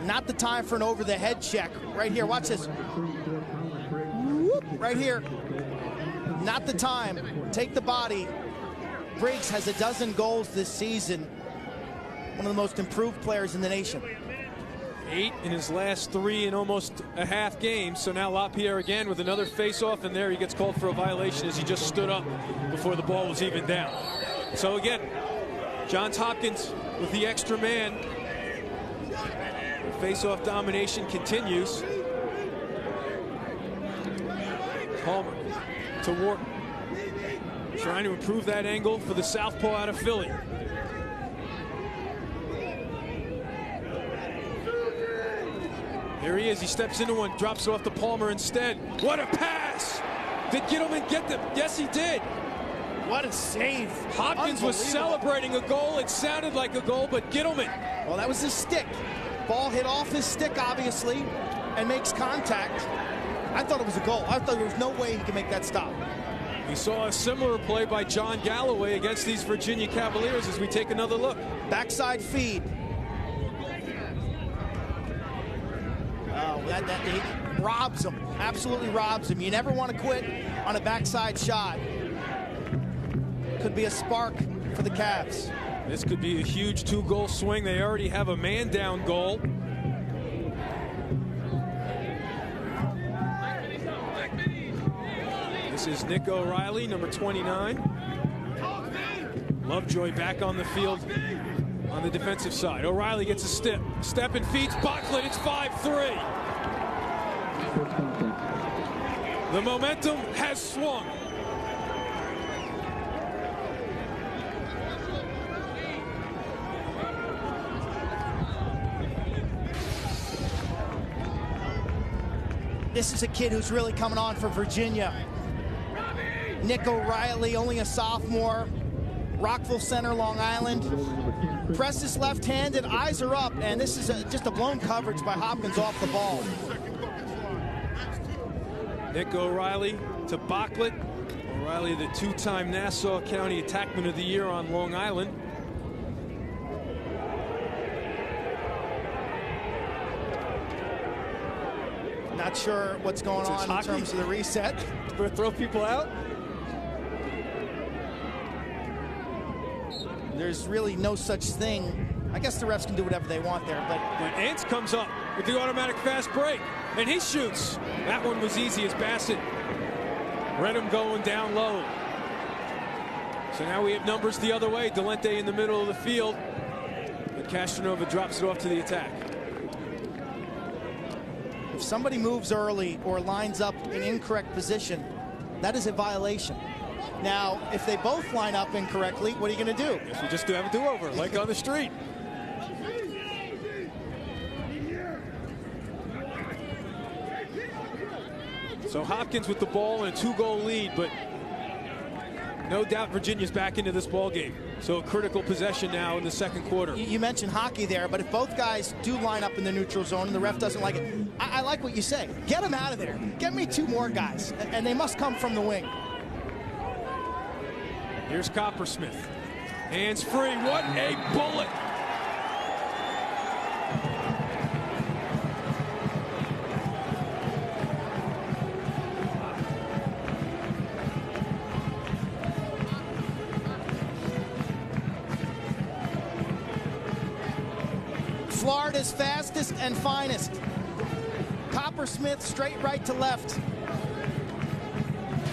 Not the time for an over-the-head check. Right here, watch this. Whoop, right here. Not the time. Take the body. Briggs has 12 goals this season. One of the most improved players in the nation. 8 in his last 3 in almost a half game. So now LaPierre again with another face-off, and there he gets called for a violation as he just stood up before the ball was even down. So again, Johns Hopkins with the extra man. Face-off domination continues. Palmer to Wharton. Trying to improve that angle for the southpaw out of Philly. There he is. He steps into one, drops it off to Palmer instead. What a pass! Did Gittleman get them? Yes, he did. What a save. Hopkins was celebrating a goal. It sounded like a goal, but Gittleman. Well, that was his stick. Ball hit off his stick, obviously, and makes contact. I thought it was a goal. I thought there was no way he could make that stop. We saw a similar play by John Galloway against these Virginia Cavaliers as we take another look. Backside feed. Oh, that robs him. Absolutely robs him. You never want to quit on a backside shot. Could be a spark for the Cavs. This could be a huge 2-goal swing. They already have a man-down goal. This is Nick O'Reilly, number 29. Lovejoy back on the field on the defensive side. O'Reilly gets a step and feeds Bocklin. It's 5-3. The momentum has swung. This is a kid who's really coming on for Virginia. Nick O'Reilly, only a sophomore. Rockville Center, Long Island. Presses left-handed, eyes are up, and this is just a blown coverage by Hopkins off the ball. Nick O'Reilly to Bocklin. O'Reilly, the 2-time Nassau County Attackman of the Year on Long Island. Not sure what's going on in terms of the reset. Throw people out? There's really no such thing. I guess the refs can do whatever they want there, but when Ants comes up with the automatic fast break, and he shoots. That one was easy as Bassett read him going down low. So now we have numbers the other way. Delente in the middle of the field. And Castronova drops it off to the attack. If somebody moves early or lines up in incorrect position, that is a violation. Now, if they both line up incorrectly, what are you going to do? Guess we just have a do-over, like on the street. So Hopkins with the ball and a 2-goal lead, but no doubt Virginia's back into this ball game. So a critical possession now in the second quarter. You mentioned hockey there, but if both guys do line up in the neutral zone and the ref doesn't like it, I like what you say. Get them out of there. Get me 2 more guys, and they must come from the wing. Here's Coppersmith. Hands free. What a bullet. Florida's fastest and finest. Coppersmith straight right to left.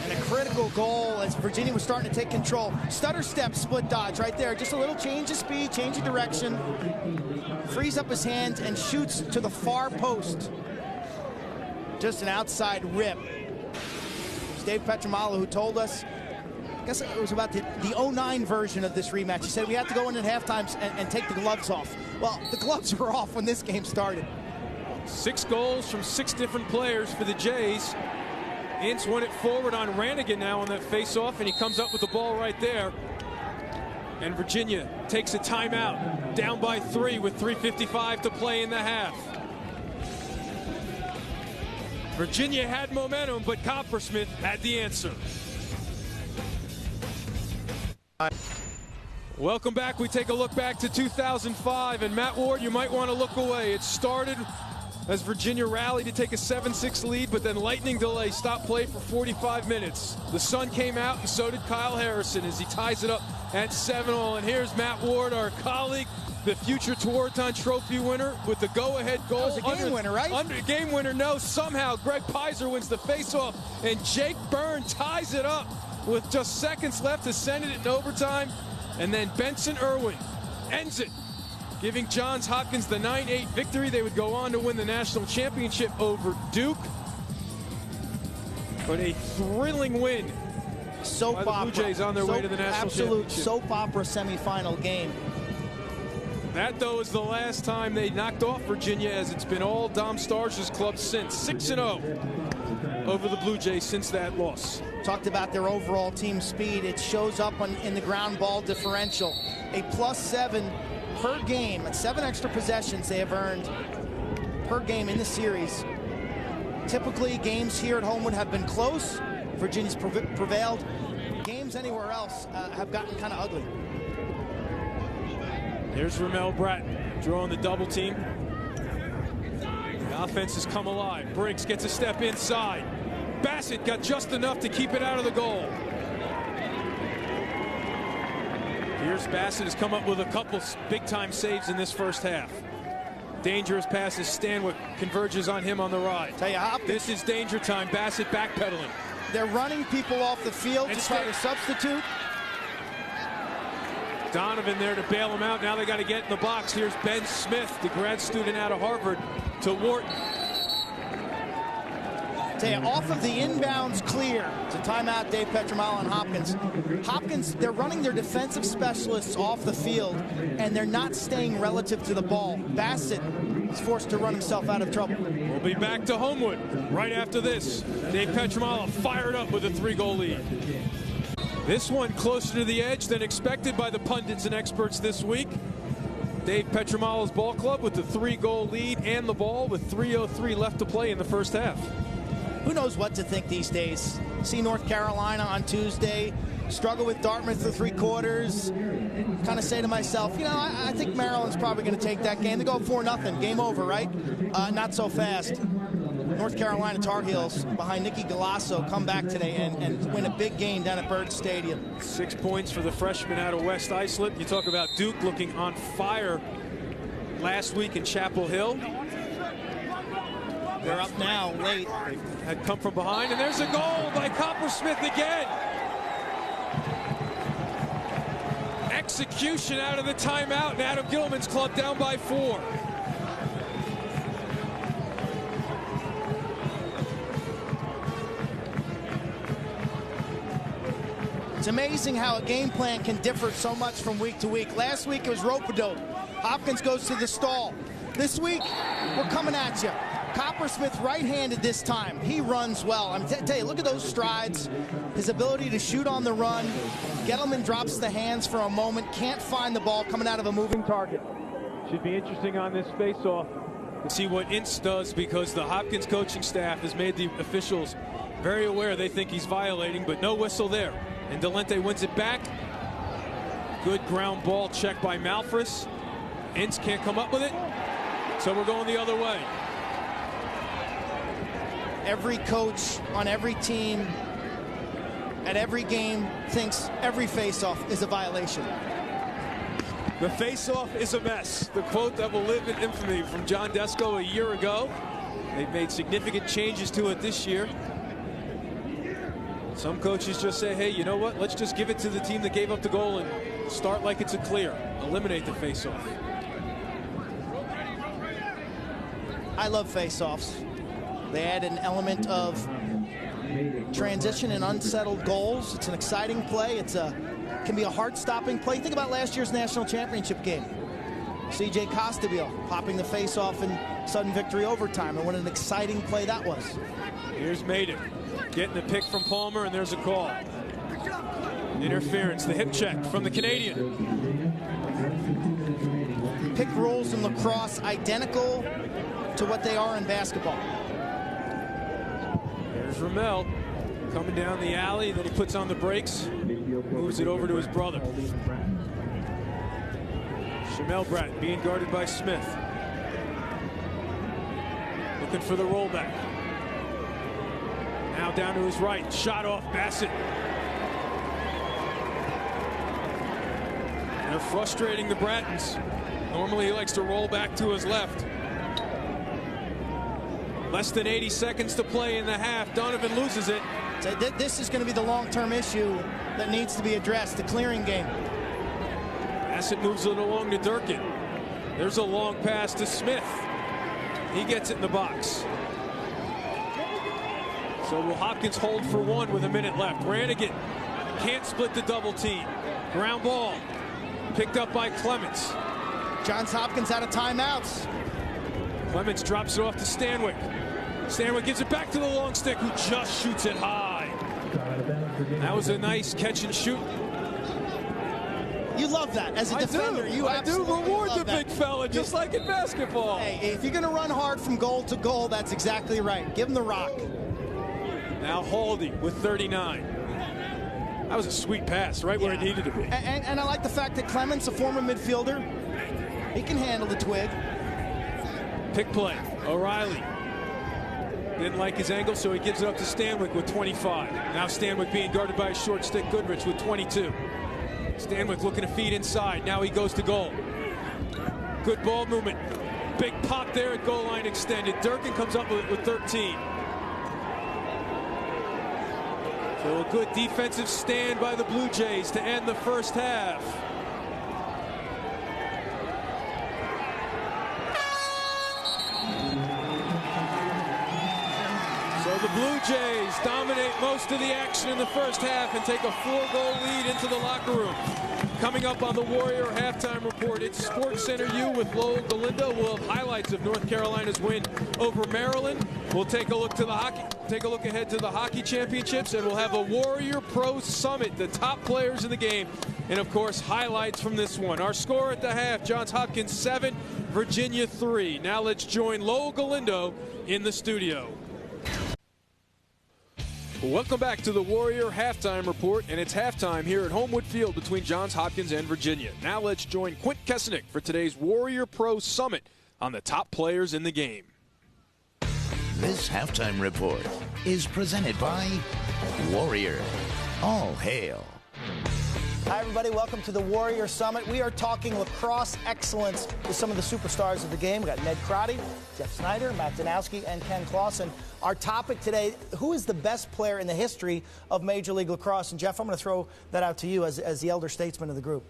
And a critical goal as Virginia was starting to take control. Stutter step, split dodge right there. Just a little change of speed, change of direction. Frees up his hands and shoots to the far post. Just an outside rip. It's Dave Petramalo who told us, I guess it was about the 09 version of this rematch. He said we had to go in at halftime and take the gloves off. Well, the gloves were off when this game started. 6 goals from 6 different players for the Jays. Ince won it forward on Rannigan now on that face-off, and he comes up with the ball right there. And Virginia takes a timeout, down by 3 with 3:55 to play in the half. Virginia had momentum, but Coppersmith had the answer. Welcome back. We take a look back to 2005, and Matt Ward, you might want to look away. It started as Virginia rallied to take a 7-6 lead, but then lightning delay stopped play for 45 minutes. The sun came out, and so did Kyle Harrison as he ties it up at 7-all. And here's Matt Ward, our colleague, the future Tewaaraton Trophy winner, with the go-ahead goal. That was a game winner, right? Game winner, no. Somehow Greg Pizer wins the faceoff, and Jake Byrne ties it up with just seconds left to send it in overtime. And then Benson Irwin ends it, giving Johns Hopkins the 9-8 victory. They would go on to win the national championship over Duke. But a thrilling win soap by the Blue Jays on their way to the national championship. Absolute soap opera semifinal game. That, though, is the last time they knocked off Virginia, as it's been all Dom Starch's club since. 6-0 over the Blue Jays since that loss. Talked about their overall team speed. It shows up in the ground ball differential. A +7 per game, and 7 extra possessions they have earned per game in the series. Typically, games here at home would have been close. Virginia's prevailed. Games anywhere else have gotten kind of ugly. Here's Ramel Bratton drawing the double team. The offense has come alive. Briggs gets a step inside. Bassett got just enough to keep it out of the goal. Here's Bassett has come up with a couple big-time saves in this first half. Dangerous passes. Stanwyck converges on him on the ride. Tell you, Hopkins, this is danger time. Bassett backpedaling. They're running people off the field to try to substitute. Donovan there to bail him out. Now they got to get in the box. Here's Ben Smith, the grad student out of Harvard, to Wharton. Tell you, off of the inbounds clear to timeout Dave Petramalo and Hopkins. Hopkins, they're running their defensive specialists off the field, and they're not staying relative to the ball. Bassett is forced to run himself out of trouble. We'll be back to Homewood right after this. Dave Petramalo fired up with a 3-goal lead. This one closer to the edge than expected by the pundits and experts this week. Dave Petramalo's ball club with the 3-goal lead and the ball with 3:03 left to play in the first half. Who knows what to think these days? See North Carolina on Tuesday, struggle with Dartmouth for 3 quarters. Kind of say to myself, you know, I think Maryland's probably going to take that game. They go 4-0, game over, right? Not so fast. North Carolina Tar Heels behind Nicky Galasso come back today and win a big game down at Byrd Stadium. 6 points for the freshman out of West Islip. You talk about Duke looking on fire last week in Chapel Hill. They're up now, late. They had come from behind, and there's a goal by Coppersmith again. Execution out of the timeout, and Adam Gilman's club down by 4. It's amazing how a game plan can differ so much from week to week. Last week it was rope-a-dope. Hopkins goes to the stall. This week, we're coming at you. Coppersmith right-handed this time. He runs well. I'm tell you, look at those strides. His ability to shoot on the run. Gettleman drops the hands for a moment. Can't find the ball coming out of a moving target. Should be interesting on this face-off to see what Ince does, because the Hopkins coaching staff has made the officials very aware they think he's violating, but no whistle there. And Delente wins it back. Good ground ball check by Malfris. Ince can't come up with it, so we're going the other way. Every coach on every team at every game thinks every face-off is a violation. The face-off is a mess. The quote that will live in infamy from John Desko a year ago. They've made significant changes to it this year. Some coaches just say, hey, you know what? Let's just give it to the team that gave up the goal and start like it's a clear. Eliminate the face-off. I love face-offs. They add an element of transition and unsettled goals. It's an exciting play. Can be a heart-stopping play. Think about last year's national championship game. C.J. Costabile popping the face-off in sudden victory overtime, and what an exciting play that was. Here's Maiden getting the pick from Palmer, and there's a call. Interference, the hip check from the Canadian. Pick rules in lacrosse identical to what they are in basketball. There's Ramel coming down the alley, then he puts on the brakes, moves it over to his brother. Shamel Bratton being guarded by Smith. Looking for the rollback. Now down to his right, shot off Bassett. They're frustrating the Brattons. Normally he likes to roll back to his left. Less than 80 seconds to play in the half. Donovan loses it. So this is going to be the long-term issue that needs to be addressed, the clearing game. Bassett moves it along to Durkin. There's a long pass to Smith. He gets it in the box. So will Hopkins hold for one with a minute left? Rannigan can't split the double team. Ground ball picked up by Clements. Johns Hopkins out of timeouts. Clements drops it off to Stanwyck. Stanwyck gives it back to the long stick, who just shoots it high. That was a nice catch and shoot. You love that as a defender. I do reward the big fella, just like in basketball. Hey, if you're going to run hard from goal to goal, that's exactly right. Give him the rock. Now Haldy with 39. That was a sweet pass, right where it needed to be. And I like the fact that Clements, a former midfielder, he can handle the twig. Pick play. O'Reilly didn't like his angle, so he gives it up to Stanwyck with 25. Now Stanwyck being guarded by a short stick Goodrich with 22. Stanwyck looking to feed inside. Now he goes to goal. Good ball movement. Big pop there at goal line extended. Durkin comes up with 13. So a good defensive stand by the Blue Jays to end the first half. So the Blue Jays dominate most of the action in the first half and take a 4-goal lead into the locker room. Coming up on the Warrior Halftime Report, it's Sports Center U with Lowell Galindo. We'll have highlights of North Carolina's win over Maryland. We'll take a look ahead to the hockey championships, and we'll have a Warrior Pro Summit, the top players in the game, and of course highlights from this one. Our score at the half: Johns Hopkins 7, Virginia 3. Now let's join Lowell Galindo in the studio. Welcome back to the Warrior Halftime Report, and it's halftime here at Homewood Field between Johns Hopkins and Virginia. Now let's join Quint Kesenick for today's Warrior Pro Summit on the top players in the game. This halftime report is presented by Warrior. All hail. Hi, everybody. Welcome to the Warrior Summit. We are talking lacrosse excellence with some of the superstars of the game. We've got Ned Crotty, Jeff Snyder, Matt Danowski, and Ken Clausen. Our topic today, who is the best player in the history of Major League Lacrosse? And, Jeff, I'm going to throw that out to you as the elder statesman of the group.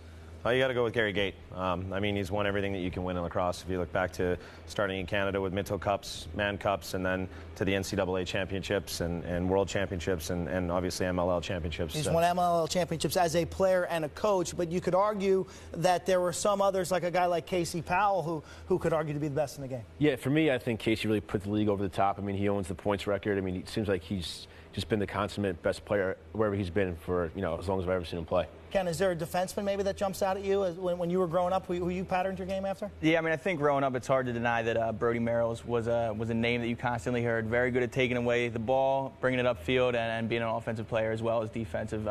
You got to go with Gary Gait. I mean, he's won everything that you can win in lacrosse. If you look back to starting in Canada with Minto Cups, Man Cups, and then to the NCAA championships and World Championships and obviously MLL championships. He's won MLL championships as a player and a coach, but you could argue that there were some others, like a guy like Casey Powell, who could argue to be the best in the game. Yeah, for me, I think Casey really put the league over the top. I mean, he owns the points record. I mean, it seems like he's just been the consummate best player wherever he's been for, as long as I've ever seen him play. Ken, is there a defenseman maybe that jumps out at you when you were growing up, who you patterned your game after? Yeah, I mean, I think growing up, it's hard to deny that Brody Merrills was a name that you constantly heard. Very good at taking away the ball, bringing it upfield, and being an offensive player as well as defensive,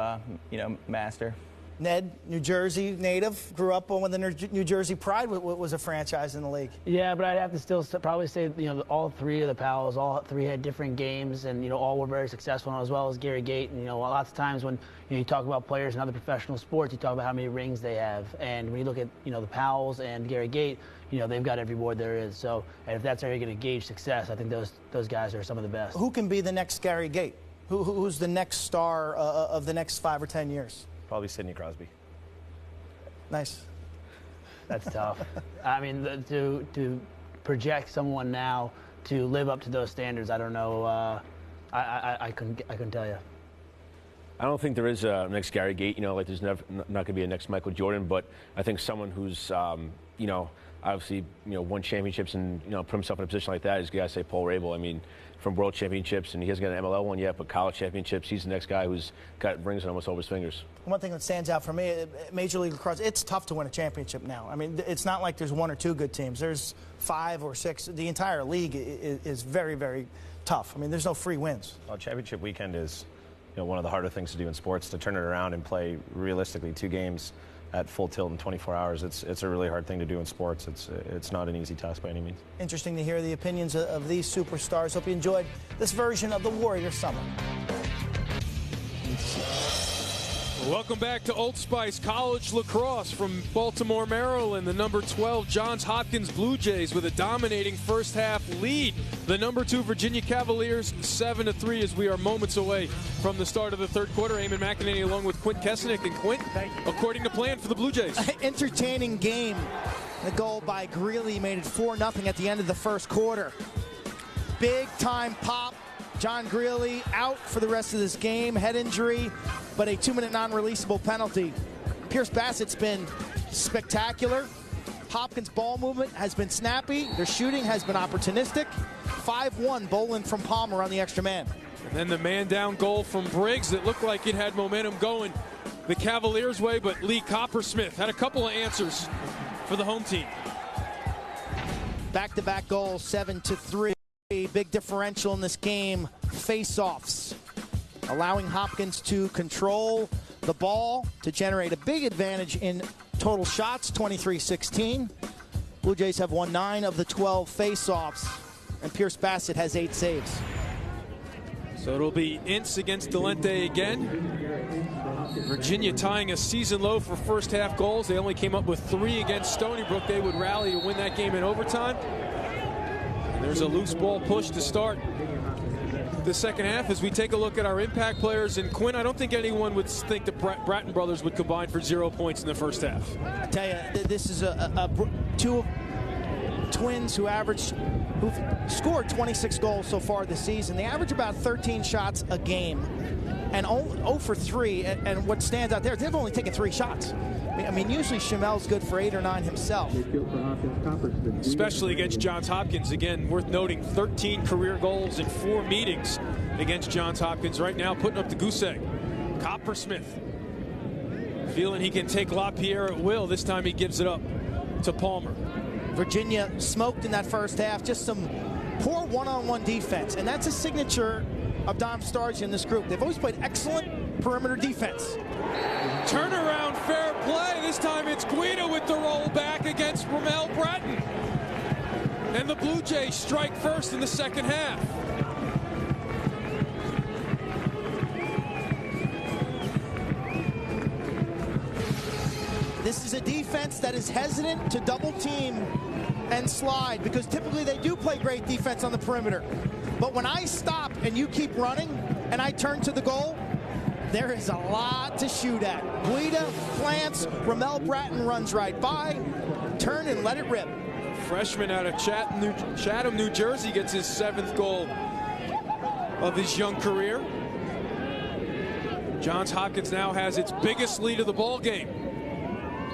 master. Ned, New Jersey native, grew up when the New Jersey Pride was a franchise in the league. Yeah, but I'd have to still probably say, all three of the Powells, all three had different games, and, all were very successful, as well as Gary Gait. And, lots of times when you talk about players in other professional sports, you talk about how many rings they have. And when you look at, the Powells and Gary Gait, they've got every award there is. So, and if that's how you're going to gauge success, I think those guys are some of the best. Who can be the next Gary Gait? Who's the next star of the next 5 or 10 years? Probably Sidney Crosby. Nice. That's tough. I mean, to project someone now to live up to those standards, I don't know. I couldn't tell you. I don't think there is a next Gary Gait. There's not going to be a next Michael Jordan, but I think someone who's, obviously, won championships and, put himself in a position like that is, got to say, Paul Rabel. I mean, from world championships, and he hasn't got an MLL one yet, but college championships, he's the next guy who's got rings almost over his fingers. One thing that stands out for me, Major League Lacrosse, it's tough to win a championship now. I mean, it's not like there's 1 or 2 good teams. There's 5 or 6. The entire league is very, very tough. I mean, there's no free wins. Well, championship weekend is, one of the harder things to do in sports, to turn it around and play realistically 2 games at full tilt in 24 hours. It's a really hard thing to do in sports. It's not an easy task by any means. Interesting to hear the opinions of these superstars. Hope you enjoyed this version of the Warrior Summer. Welcome back to Old Spice College Lacrosse from Baltimore, Maryland. The number 12 Johns Hopkins Blue Jays with a dominating first half lead. The number 2 Virginia Cavaliers 7-3 as we are moments away from the start of the third quarter. Eamon McEnany along with Quint Kesenick. And Quint, according to plan for the Blue Jays. Entertaining game. The goal by Greeley made it 4-0 at the end of the first quarter. Big time pop. John Greeley out for the rest of this game, head injury, but a 2-minute non-releasable penalty. Pierce Bassett's been spectacular. Hopkins' ball movement has been snappy. Their shooting has been opportunistic. 5-1 Boland from Palmer on the extra man. And then the man-down goal from Briggs that looked like it had momentum going the Cavaliers' way, but Lee Coppersmith had a couple of answers for the home team. Back-to-back goals, 7-3. A big differential in this game, face-offs, allowing Hopkins to control the ball to generate a big advantage in total shots, 23-16. Blue Jays have won 9 of the 12 face-offs, and Pierce Bassett has 8 saves. So it'll be Ince against Delente again. Virginia tying a season low for first half goals. They only came up with 3 against Stony Brook. They would rally to win that game in overtime. There's a loose ball push to start the second half as we take a look at our impact players. And Quinn, I don't think anyone would think the Bratton brothers would combine for 0 points in the first half. I tell you, this is 2 twins who've scored 26 goals so far this season. They average about 13 shots a game and 0 for 3. And what stands out there, they've only taken 3 shots. I mean, usually Chamel's good for 8 or 9 himself. Especially against Johns Hopkins. Again, worth noting, 13 career goals in 4 meetings against Johns Hopkins. Right now, putting up the goose egg. Coppersmith feeling he can take LaPierre at will. This time he gives it up to Palmer. Virginia smoked in that first half. Just some poor one-on-one defense. And that's a signature of Dom Starge in this group. They've always played excellent perimeter defense. Turnaround, fair play. This time it's Guida with the roll back against Ramel Bratton. And the Blue Jays strike first in the second half. This is a defense that is hesitant to double team and slide because typically they do play great defense on the perimeter. But when I stop and you keep running and I turn to the goal, there is a lot to shoot at. Guida plants, Ramel Bratton runs right by, turn and let it rip. Freshman out of Chatham, New Jersey gets his 7th goal of his young career. Johns Hopkins now has its biggest lead of the ball game.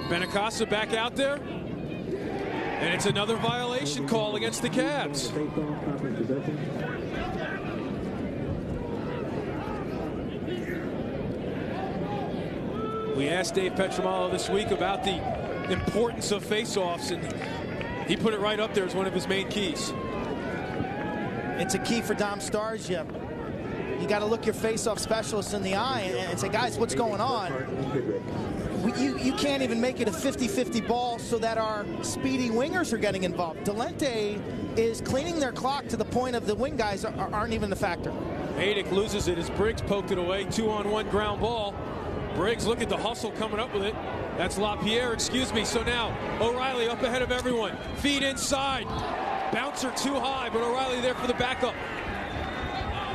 Benacasa back out there. And it's another violation call against the Cavs. We asked Dave Petramalo this week about the importance of face-offs, and he put it right up there as one of his main keys. It's a key for Dom Starge. you got to look your face-off specialists in the eye and say, guys, what's going on? You can't even make it a 50-50 ball so that our speedy wingers are getting involved. Delente is cleaning their clock to the point of the wing guys aren't even the factor. Adick loses it as Briggs poked it away. 2-on-1 ground ball. Briggs, look at the hustle coming up with it. That's LaPierre, excuse me. So now O'Reilly up ahead of everyone. Feed inside. Bouncer too high, but O'Reilly there for the backup.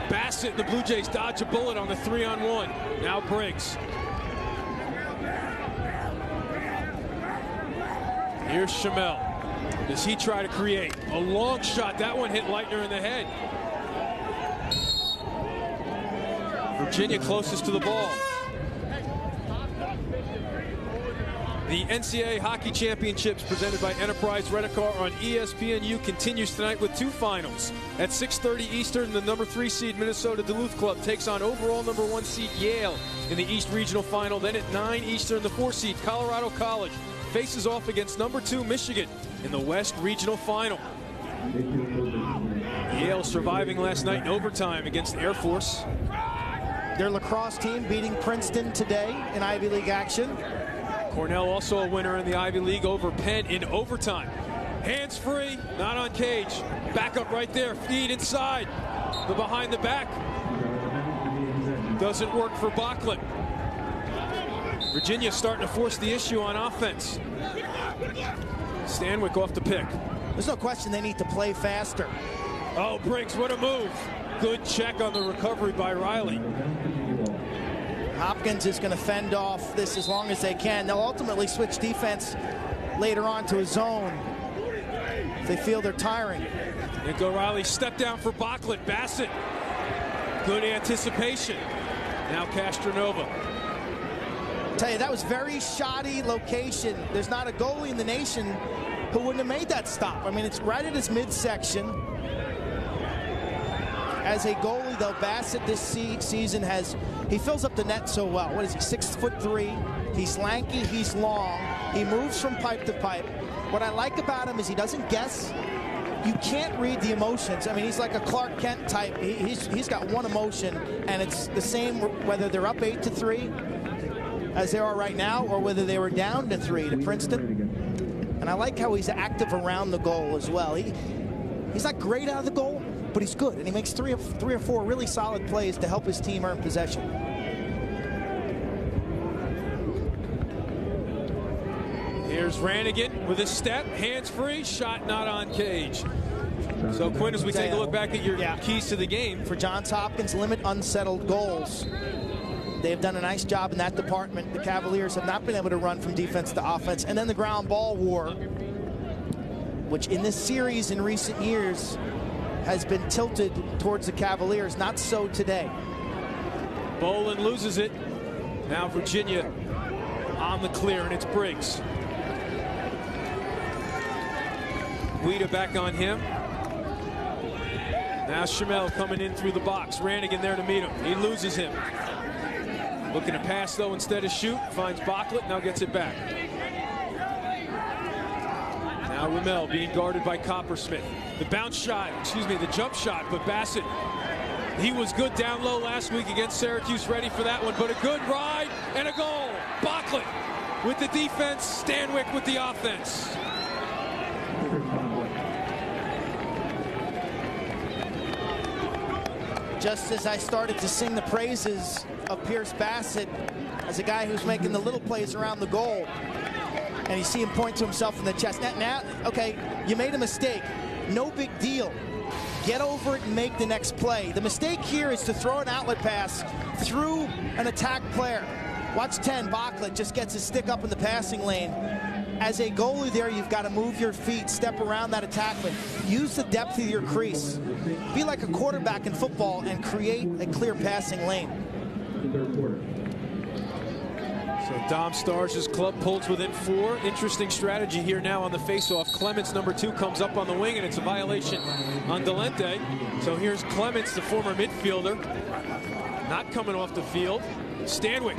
Bassett and the Blue Jays dodge a bullet on the 3-on-1. Now Briggs. Here's Chamel. Does he try to create a long shot? That one hit Leitner in the head. Virginia closest to the ball. The NCAA Hockey Championships presented by Enterprise Rent-A-Car on ESPNU continues tonight with 2 finals. At 6:30 Eastern, the number 3 seed Minnesota Duluth Club takes on overall number 1 seed Yale in the East Regional Final. Then at 9 Eastern, the 4 seed Colorado College faces off against number 2 Michigan in the West Regional Final. Yale surviving last night in overtime against Air Force. Their lacrosse team beating Princeton today in Ivy League action. Cornell also a winner in the Ivy League over Penn in overtime. Hands free, not on cage. Back up right there, feed inside. The behind the back. Doesn't work for Bachlet. Virginia starting to force the issue on offense. Stanwyck off the pick. There's no question they need to play faster. Oh, Briggs, what a move. Good check on the recovery by Riley. Hopkins is going to fend off this as long as they can. They'll ultimately switch defense later on to a zone if they feel they're tiring. Nick O'Reilly step down for Bachlet. Bassett. Good anticipation. Now Castronova. Tell you, that was very shoddy location. There's not a goalie in the nation who wouldn't have made that stop. I mean, it's right at his midsection. As a goalie, though, Bassett this season he fills up the net so well. What is he, 6'3"? He's lanky, he's long. He moves from pipe to pipe. What I like about him is he doesn't guess. You can't read the emotions. I mean, he's like a Clark Kent type. He's got one emotion, and it's the same whether they're up 8-3, as they are right now, or whether they were down to 3 to Princeton. And I like how he's active around the goal as well. He's not great out of the goal, but he's good, and he makes three or four really solid plays to help his team earn possession. Here's Rannigan with a step, hands free, shot not on cage. So Quinn, as we take a look back at your keys to the game. For Johns Hopkins, limit unsettled goals. They've done a nice job in that department. The Cavaliers have not been able to run from defense to offense. And then the ground ball war, which in this series in recent years has been tilted towards the Cavaliers. Not so today. Bolin loses it. Now Virginia on the clear, and it's Briggs. Guida back on him. Now Chamel coming in through the box. Rannigan there to meet him. He loses him. Looking to pass, though, instead of shoot. Finds Bachlet, now gets it back. Now Ramel being guarded by Coppersmith. The bounce shot, the jump shot, but Bassett, he was good down low last week against Syracuse, ready for that one, but a good ride and a goal. Bachlet with the defense, Stanwyck with the offense. Just as I started to sing the praises of Pierce Bassett as a guy who's making the little plays around the goal, and you see him point to himself in the chest. Now, okay, you made a mistake. No big deal. Get over it and make the next play. The mistake here is to throw an outlet pass through an attack player. Watch 10, Bachlet just gets his stick up in the passing lane. As a goalie there, you've got to move your feet, step around that attackman. Use the depth of your crease. Be like a quarterback in football and create a clear passing lane. So Dom Star's club pulls within 4. Interesting strategy here now on the faceoff. Clements, number 2, comes up on the wing, and it's a violation on Delente. So here's Clements, the former midfielder, not coming off the field. Stanwyck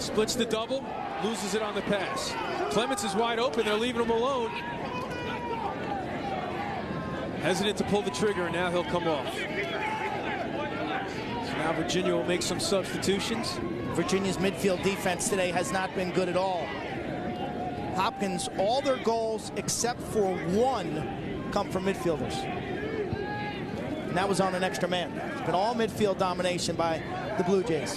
splits the double, loses it on the pass. Clements is wide open. They're leaving him alone. Hesitant to pull the trigger, and now he'll come off. So Now Virginia will make some substitutions. Virginia's midfield defense today has not been good at all. Hopkins, all their goals except for one come from midfielders. And that was on an extra man. It's been all midfield domination by the Blue Jays.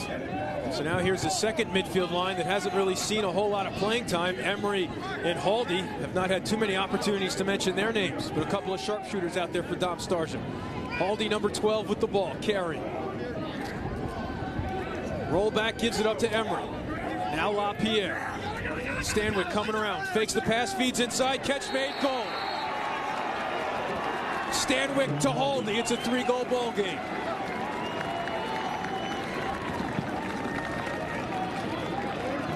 So now here's the second midfield line that hasn't really seen a whole lot of playing time. Emery and Haldy have not had too many opportunities to mention their names, but a couple of sharpshooters out there for Dom Starsian. Haldy, number 12, with the ball, carrying. Roll back, gives it up to Emery. Now LaPierre. Stanwyck coming around, fakes the pass, feeds inside, catch made, goal. Stanwyck to Haldy. It's a 3-goal ball game.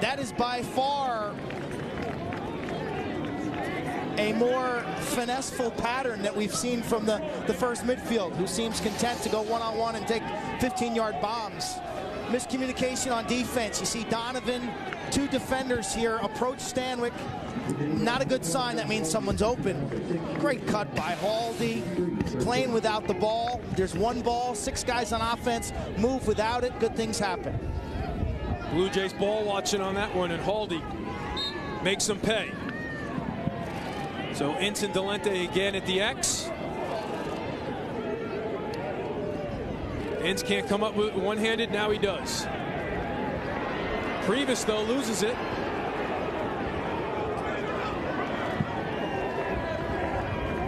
That is by far a more finesseful pattern that we've seen from the first midfield, who seems content to go one-on-one and take 15-yard bombs. Miscommunication on defense. You see Donovan, 2 defenders here, approach Stanwyck. Not a good sign. That means someone's open. Great cut by Haldy. Playing without the ball. There's 1 ball, 6 guys on offense. Move without it. Good things happen. Blue Jays ball watching on that one, and Haldy makes them pay. So Ensign Delente again at the X. Enns can't come up with one-handed, now he does. Previs, though, loses it.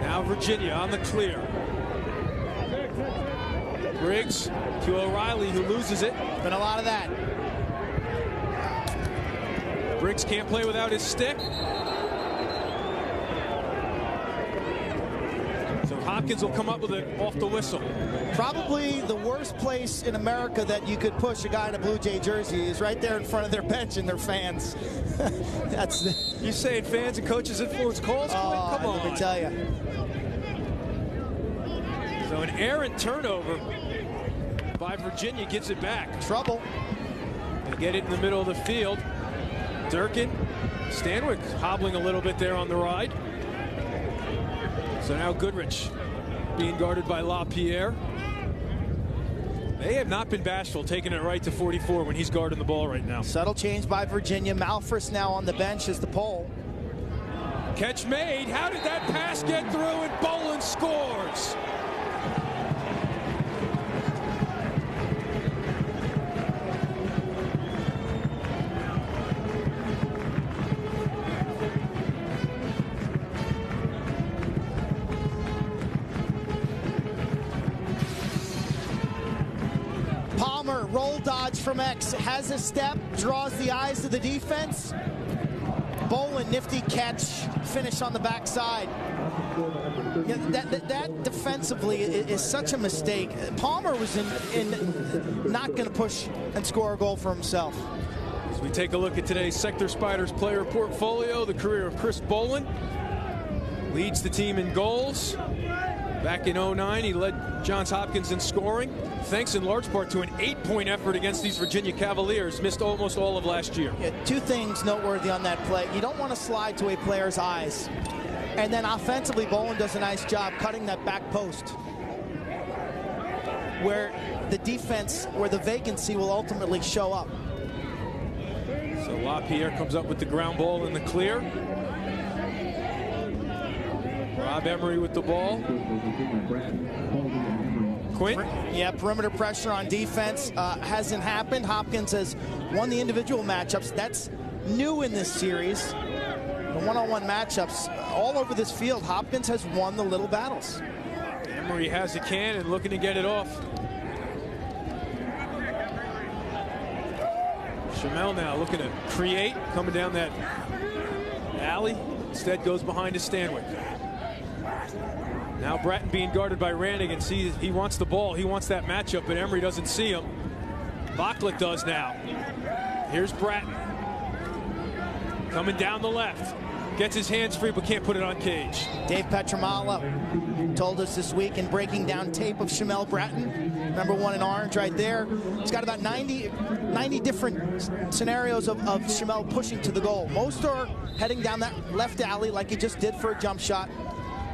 Now Virginia on the clear. Briggs to O'Reilly, who loses it. Been a lot of that. Briggs can't play without his stick. So Hopkins will come up with it off the whistle. Probably the worst place in America that you could push a guy in a Blue Jay jersey is right there in front of their bench and their fans. That's You saying fans and coaches influence calls? Oh, Come on. let me tell you. So an errant turnover by Virginia gives it back. Trouble. They get it in the middle of the field. Durkin, Stanwyck hobbling a little bit there on the ride. So now Goodrich being guarded by LaPierre. They have not been bashful, taking it right to 44 when he's guarding the ball right now. Subtle change by Virginia. Malfris now on the bench as the pole. Catch made. How did that pass get through? And Bolin scores. Roll dodge from X, has a step, draws the eyes of the defense. Bolin, nifty catch, finish on the backside. Yeah, that defensively is such a mistake. Palmer was not going to push and score a goal for himself. As we take a look at today's Sector Spiders player portfolio, the career of Chris Bolin leads the team in goals. Back in 09, he led Johns Hopkins in scoring, thanks in large part to an 8-point effort against these Virginia Cavaliers, missed almost all of last year. Yeah, 2 things noteworthy on that play. You don't want to slide to a player's eyes. And then offensively, Bolin does a nice job cutting that back post, where the defense, where the vacancy will ultimately show up. So LaPierre comes up with the ground ball in the clear. Rob Emery with the ball. Quinn? Yeah, perimeter pressure on defense hasn't happened. Hopkins has won the individual matchups. That's new in this series. The one-on-one matchups all over this field. Hopkins has won the little battles. Emery has a can and looking to get it off. Chamel now looking to create, coming down that alley. Instead goes behind his Stanwyck. Now Bratton being guarded by Rannigan. Sees he wants the ball. He wants that matchup, but Emery doesn't see him. Bachlick does now. Here's Bratton. Coming down the left. Gets his hands free, but can't put it on cage. Dave Petramala told us this week in breaking down tape of Chamel Bratton. Number 1 in orange right there. He's got about 90 different scenarios of Chamel pushing to the goal. Most are heading down that left alley like he just did for a jump shot.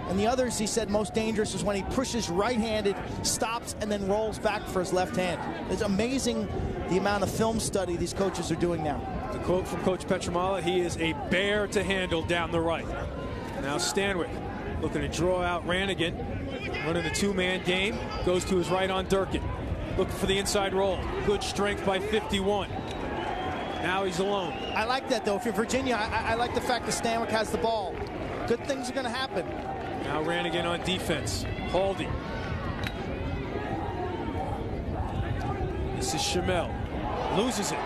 And the others, he said, most dangerous is when he pushes right-handed, stops, and then rolls back for his left hand. It's amazing the amount of film study these coaches are doing now. The quote from Coach Petramala, he is a bear to handle down the right. Now Stanwyck looking to draw out Ranigan, running the two-man game, goes to his right on Durkin. Looking for the inside roll. Good strength by 51. Now he's alone. I like that, though. If you're Virginia, I like the fact that Stanwyck has the ball. Good things are going to happen. Now Ranigan on defense. Haldy. This is Schimmel. Loses it.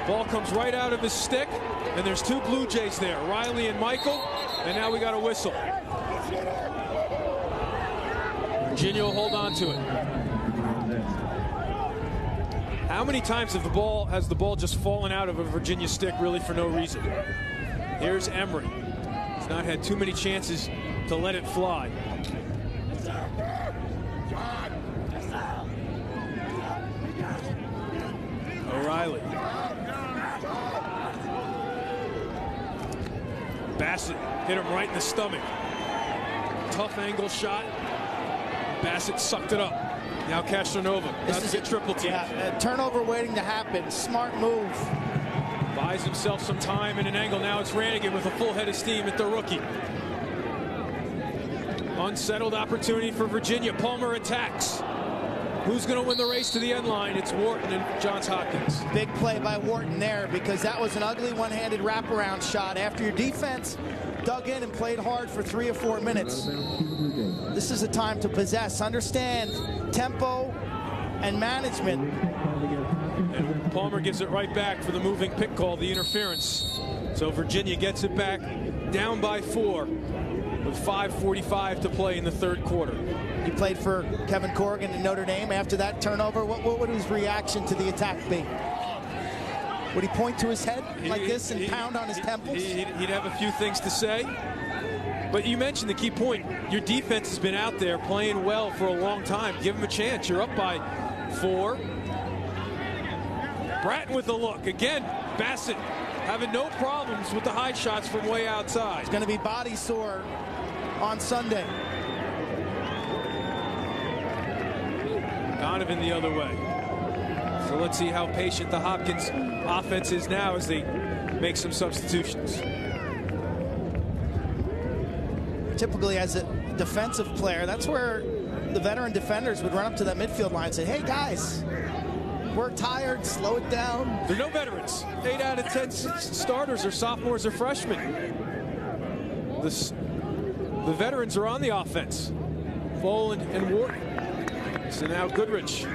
Ball comes right out of his stick, and there's two Blue Jays there, Riley and Michael, and now we got a whistle. Virginia will hold on to it. How many times has the ball just fallen out of a Virginia stick really for no reason? Here's Emery. He's not had too many chances to let it fly. O'Reilly. Bassett hit him right in the stomach. Tough angle shot. Bassett sucked it up. Now Castronova. This is a triple team. Yeah, a turnover waiting to happen. Smart move. Buys himself some time in an angle. Now it's Ranigan with a full head of steam at the rookie. Unsettled opportunity for Virginia. Palmer attacks. Who's going to win the race to the end line? It's Wharton and Johns Hopkins. Big play by Wharton there, because that was an ugly one-handed wraparound shot after your defense dug in and played hard for 3 or 4 minutes. This is a time to possess, understand tempo and management. And Palmer gives it right back for the moving pick call, the interference. So Virginia gets it back, down by 4 with 5:45 to play in the third quarter. He played for Kevin Corrigan in Notre Dame. After that turnover, what would his reaction to the attack be? Would he point to his head like this and pound on his temples? He'd have a few things to say. But you mentioned the key point. Your defense has been out there playing well for a long time. Give them a chance. You're up by 4. Bratton with the look. Again, Bassett having no problems with the high shots from way outside. He's going to be body sore on Sunday. Donovan the other way. So let's see how patient the Hopkins offense is now as they make some substitutions. Typically, as a defensive player, that's where the veteran defenders would run up to that midfield line and say, hey, guys, we're tired, slow it down. There are no veterans. 8 out of 10 starters are sophomores or freshmen. The veterans are on the offense. Boland and Wharton. So now Goodrich.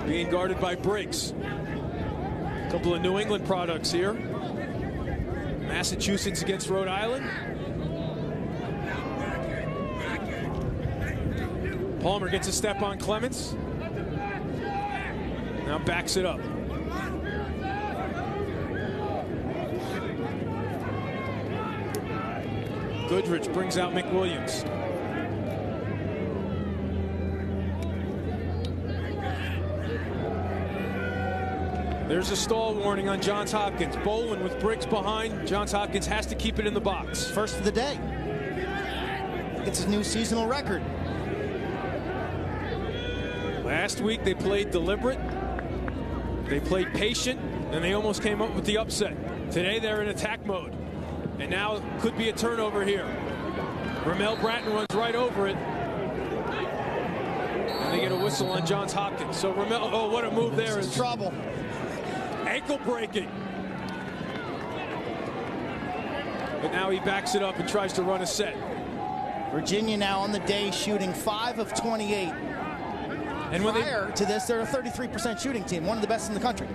Being guarded by Briggs. A couple of New England products here. Massachusetts against Rhode Island. Palmer gets a step on Clements. Now backs it up. Goodrich brings out McWilliams. There's a stall warning on Johns Hopkins. Boland with Briggs behind. Johns Hopkins has to keep it in the box. First of the day. It's his new seasonal record. Last week they played deliberate. They played patient, and they almost came up with the upset. Today they're in attack mode. And now could be a turnover here. Ramel Bratton runs right over it. And they get a whistle on Johns Hopkins. So Ramel, oh, what a move there. This is trouble. Ankle breaking. But now he backs it up and tries to run a set. Virginia now on the day shooting 5 of 28. And prior to this, they're a 33% shooting team, one of the best in the country.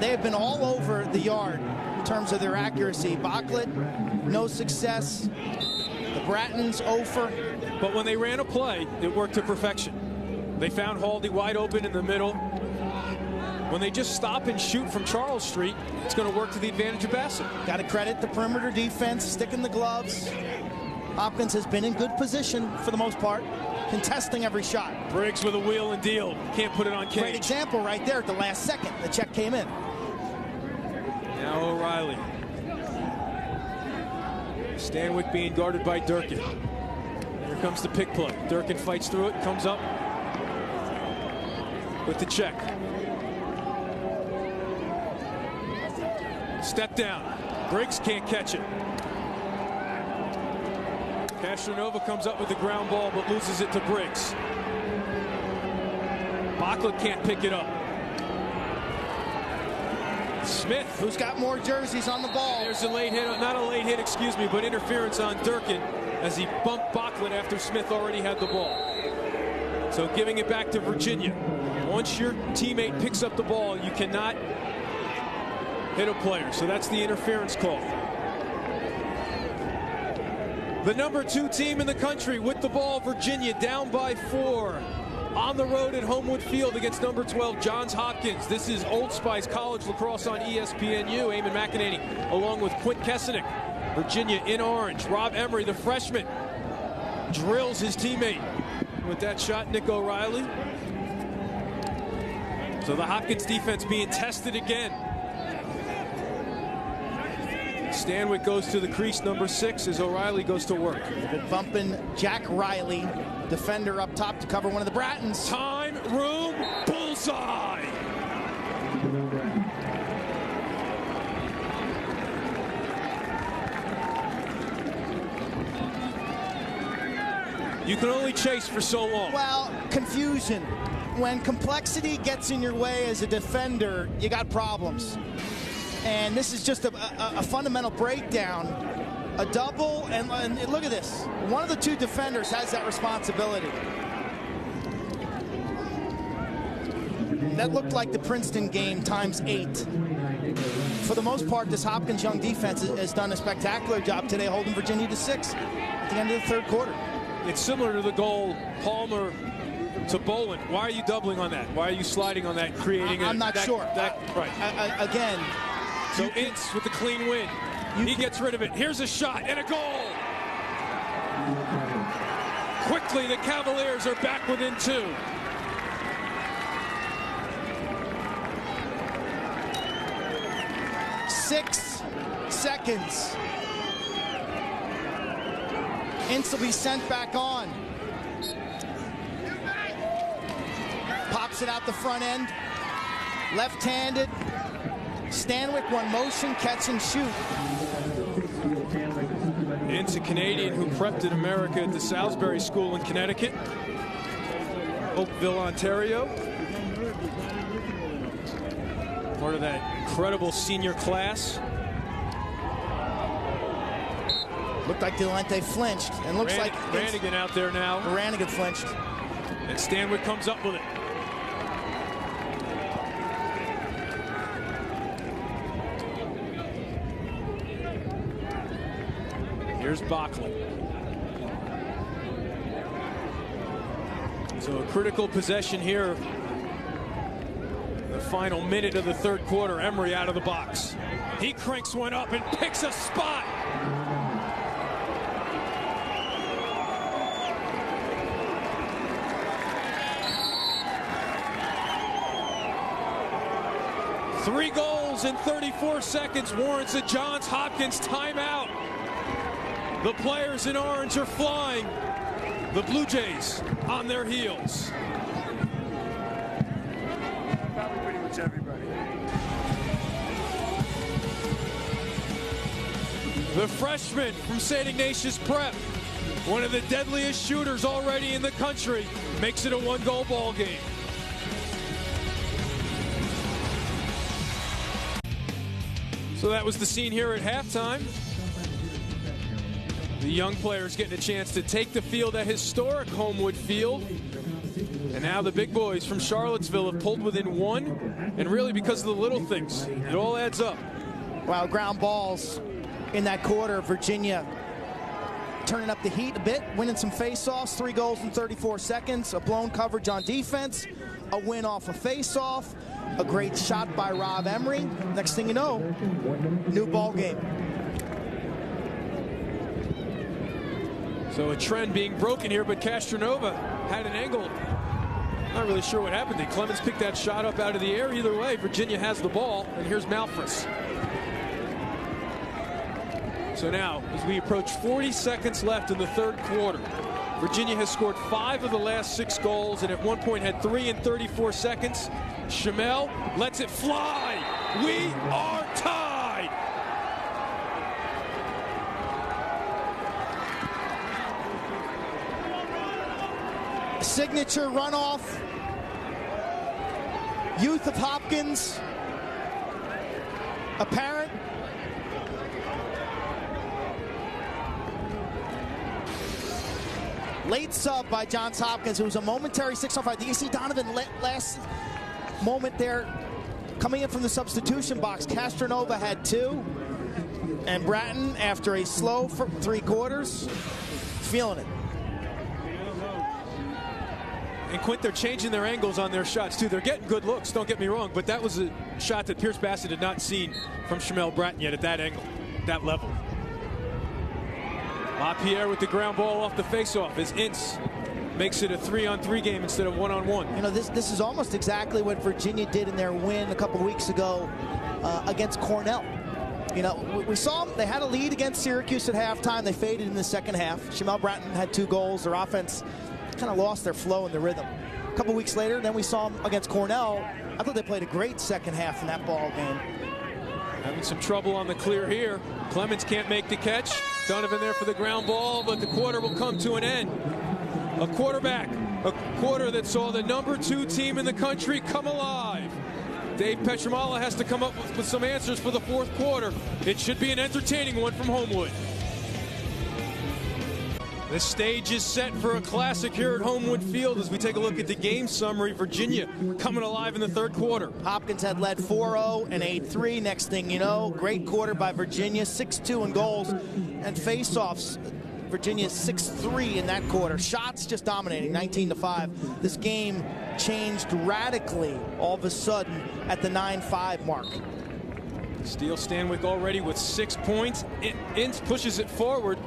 They have been all over the yard in terms of their accuracy. Bachlet, no success. The Brattons, 0 for. But when they ran a play, it worked to perfection. They found Haldy wide open in the middle. When they just stop and shoot from Charles Street, it's going to work to the advantage of Bassett. Got to credit the perimeter defense, sticking the gloves. Hopkins has been in good position for the most part, contesting every shot. Briggs with a wheel and deal. Can't put it on Cage. Great example right there at the last second. The check came in. Now O'Reilly. Stanwyck being guarded by Durkin. Here comes the pick play. Durkin fights through it, comes up with the check. Step down. Briggs can't catch it. Castronova comes up with the ground ball but loses it to Briggs. Bachlet can't pick it up. Smith, who's got more jerseys on the ball. There's a late hit, not a late hit, excuse me, but interference on Durkin as he bumped Bachlet after Smith already had the ball. So giving it back to Virginia. Once your teammate picks up the ball, you cannot hit a player. So that's the interference call. The number 2 team in the country with the ball, Virginia, down by 4. On the road at Homewood Field against number 12, Johns Hopkins. This is Old Spice College Lacrosse on ESPNU. Eamon McEnany along with Quint Kesenick. Virginia in orange. Rob Emery, the freshman, drills his teammate with that shot, Nick O'Reilly. So the Hopkins defense being tested again. Stanwyck goes to the crease, number 6, as O'Reilly goes to work. Been bumping Jack Riley, defender up top to cover one of the Brattons. Time, room, bullseye! You can only chase for so long. Well, confusion. When complexity gets in your way as a defender, you got problems. And this is just a fundamental breakdown. A double, and look at this. One of the 2 defenders has that responsibility. That looked like the Princeton game times 8. For the most part, this Hopkins young defense has done a spectacular job today, holding Virginia to 6 at the end of the 3rd quarter. It's similar to the goal Palmer to Bolin. Why are you doubling on that? Why are you sliding on that, creating I'm not sure. Right. Again. So Ince with the clean win. He gets rid of it. Here's a shot and a goal. Quickly, the Cavaliers are back within 2. Six seconds. Ince will be sent back on. Pops it out the front end. Left-handed. Stanwyck, one motion, catch and shoot. Ince, a Canadian who prepped in America at the Salisbury School in Connecticut. Oakville, Ontario. Part of that incredible senior class. Looked like Delente flinched, and looks like Rannigan out there now. Rannigan flinched. And Stanwyck comes up with it. Here's Bachlet. So a critical possession here. The final minute of the 3rd quarter. Emery out of the box. He cranks one up and picks a spot. Three goals in 34 seconds warrants a Johns Hopkins timeout. The players in orange are flying. The Blue Jays on their heels. Probably pretty much everybody. The freshman from St. Ignatius Prep, one of the deadliest shooters already in the country, makes it a 1-goal ball game. So that was the scene here at halftime. The young players getting a chance to take the field at historic Homewood Field. And now the big boys from Charlottesville have pulled within 1. And really because of the little things, it all adds up. Wow, ground balls in that quarter. Virginia turning up the heat a bit, winning some face-offs. 3 goals in 34 seconds. A blown coverage on defense. A win off a face-off. A great shot by Rob Emery. Next thing you know, new ball game. So a trend being broken here, but Castronova had an angle. Not really sure what happened. Did Clemens pick that shot up out of the air? Either way, Virginia has the ball, and here's Malfris. So now, as we approach 40 seconds left in the third quarter, Virginia has scored 5 of the last 6 goals and at one point had 3 in 34 seconds. Schimmel lets it fly. We are tied. Signature runoff. Youth of Hopkins. Apparent. Late sub by Johns Hopkins. It was a momentary 6-on-5. Do you see Donovan last moment there coming in from the substitution box? Castronova had 2. And Bratton, after a slow 3 quarters, feeling it. And Quint, they're changing their angles on their shots too. They're getting good looks, don't get me wrong, but that was a shot that Pierce Bassett had not seen from Schimmel Bratton yet at that angle, that level. LaPierre with the ground ball off the faceoff as Ince makes it a 3-on-3 game instead of 1-on-1. You know, this is almost exactly what Virginia did in their win a couple weeks ago against Cornell. You know, we saw them, they had a lead against Syracuse at halftime. They faded in the second half. Schimmel Bratton had 2 goals. Their offense kind of lost their flow and the rhythm. A couple weeks later, then we saw them against Cornell. I thought they played a great second half in that ball game. Having some trouble on the clear here. Clemens can't make the catch. Donovan there for the ground ball, but the quarter will come to an end. A quarter that saw the number 2 team in the country come alive. Dave Petramala has to come up with some answers for the fourth quarter. It should be an entertaining one from Homewood. The stage is set for a classic here at Homewood Field as we take a look at the game summary. Virginia coming alive in the third quarter. Hopkins had led 4-0 and 8-3. Next thing you know, great quarter by Virginia, 6-2 in goals and faceoffs. Virginia 6-3 in that quarter. Shots just dominating, 19-5. This game changed radically all of a sudden at the 9-5 mark. Steele Stanwyck already with 6 points. Ince pushes it forward.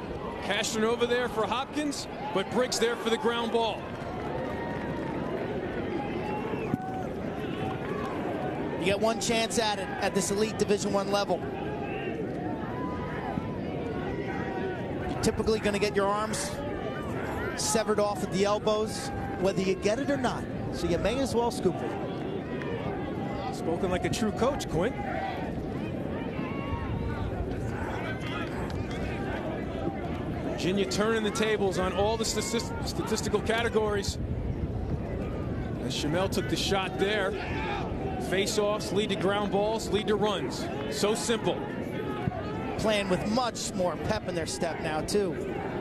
Castronova there for Hopkins, but Briggs there for the ground ball. You get one chance at it at this elite Division I level. You're typically going to get your arms severed off at the elbows, whether you get it or not. So you may as well scoop it. Spoken like a true coach, Quint. Virginia turning the tables on all the statistical categories. As Schimmel took the shot there. Face-offs lead to ground balls, lead to runs. So simple. Playing with much more pep in their step now, too,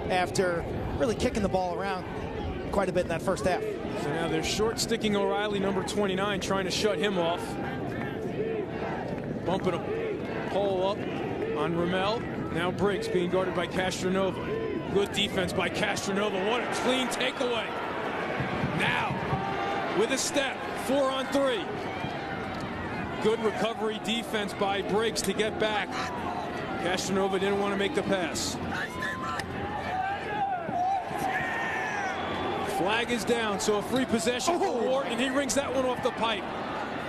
after really kicking the ball around quite a bit in that first half. So now they're short-sticking O'Reilly, number 29, trying to shut him off. Bumping a pole up on Ramel. Now Briggs being guarded by Castronova. Good defense by Castronova. What a clean takeaway. Now, with a step, 4-on-3. Good recovery defense by Briggs to get back. Castronova didn't want to make the pass. Flag is down, so a free possession for Wharton, and he rings that one off the pipe.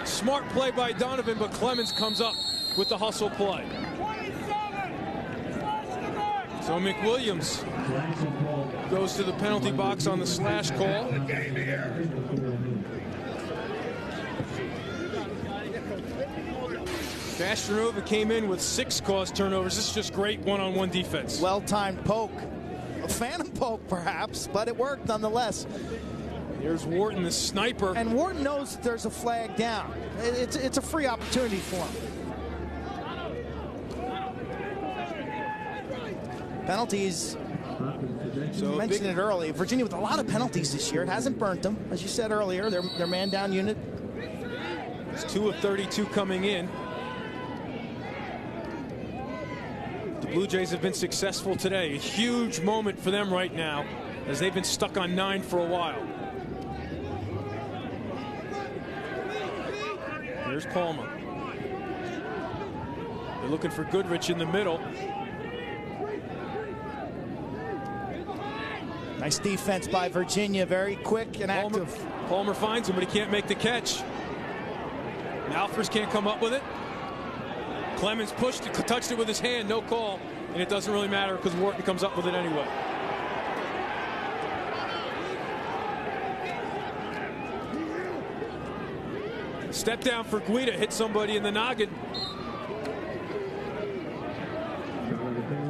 Smart play by Donovan, but Clemens comes up with the hustle play. So McWilliams goes to the penalty box on the slash call. Castronova came in with 6 caused turnovers. This is just great one-on-one defense. Well-timed poke. A phantom poke, perhaps, but it worked nonetheless. Here's Wharton, the sniper. And Wharton knows that there's a flag down. It's a free opportunity for him. Penalties. So you mentioned it early. Virginia with a lot of penalties this year. It hasn't burnt them, as you said earlier. Their man-down unit. It's 2 of 32 coming in. The Blue Jays have been successful today. A huge moment for them right now, as they've been stuck on 9 for a while. Here's Palmer. They're looking for Goodrich in the middle. Nice defense by Virginia, very quick and active. Palmer finds him, but he can't make the catch. Malfers can't come up with it. Clemens pushed it, touched it with his hand, no call. and it doesn't really matter because Wharton comes up with it anyway. Step down for Guida, hit somebody in the noggin.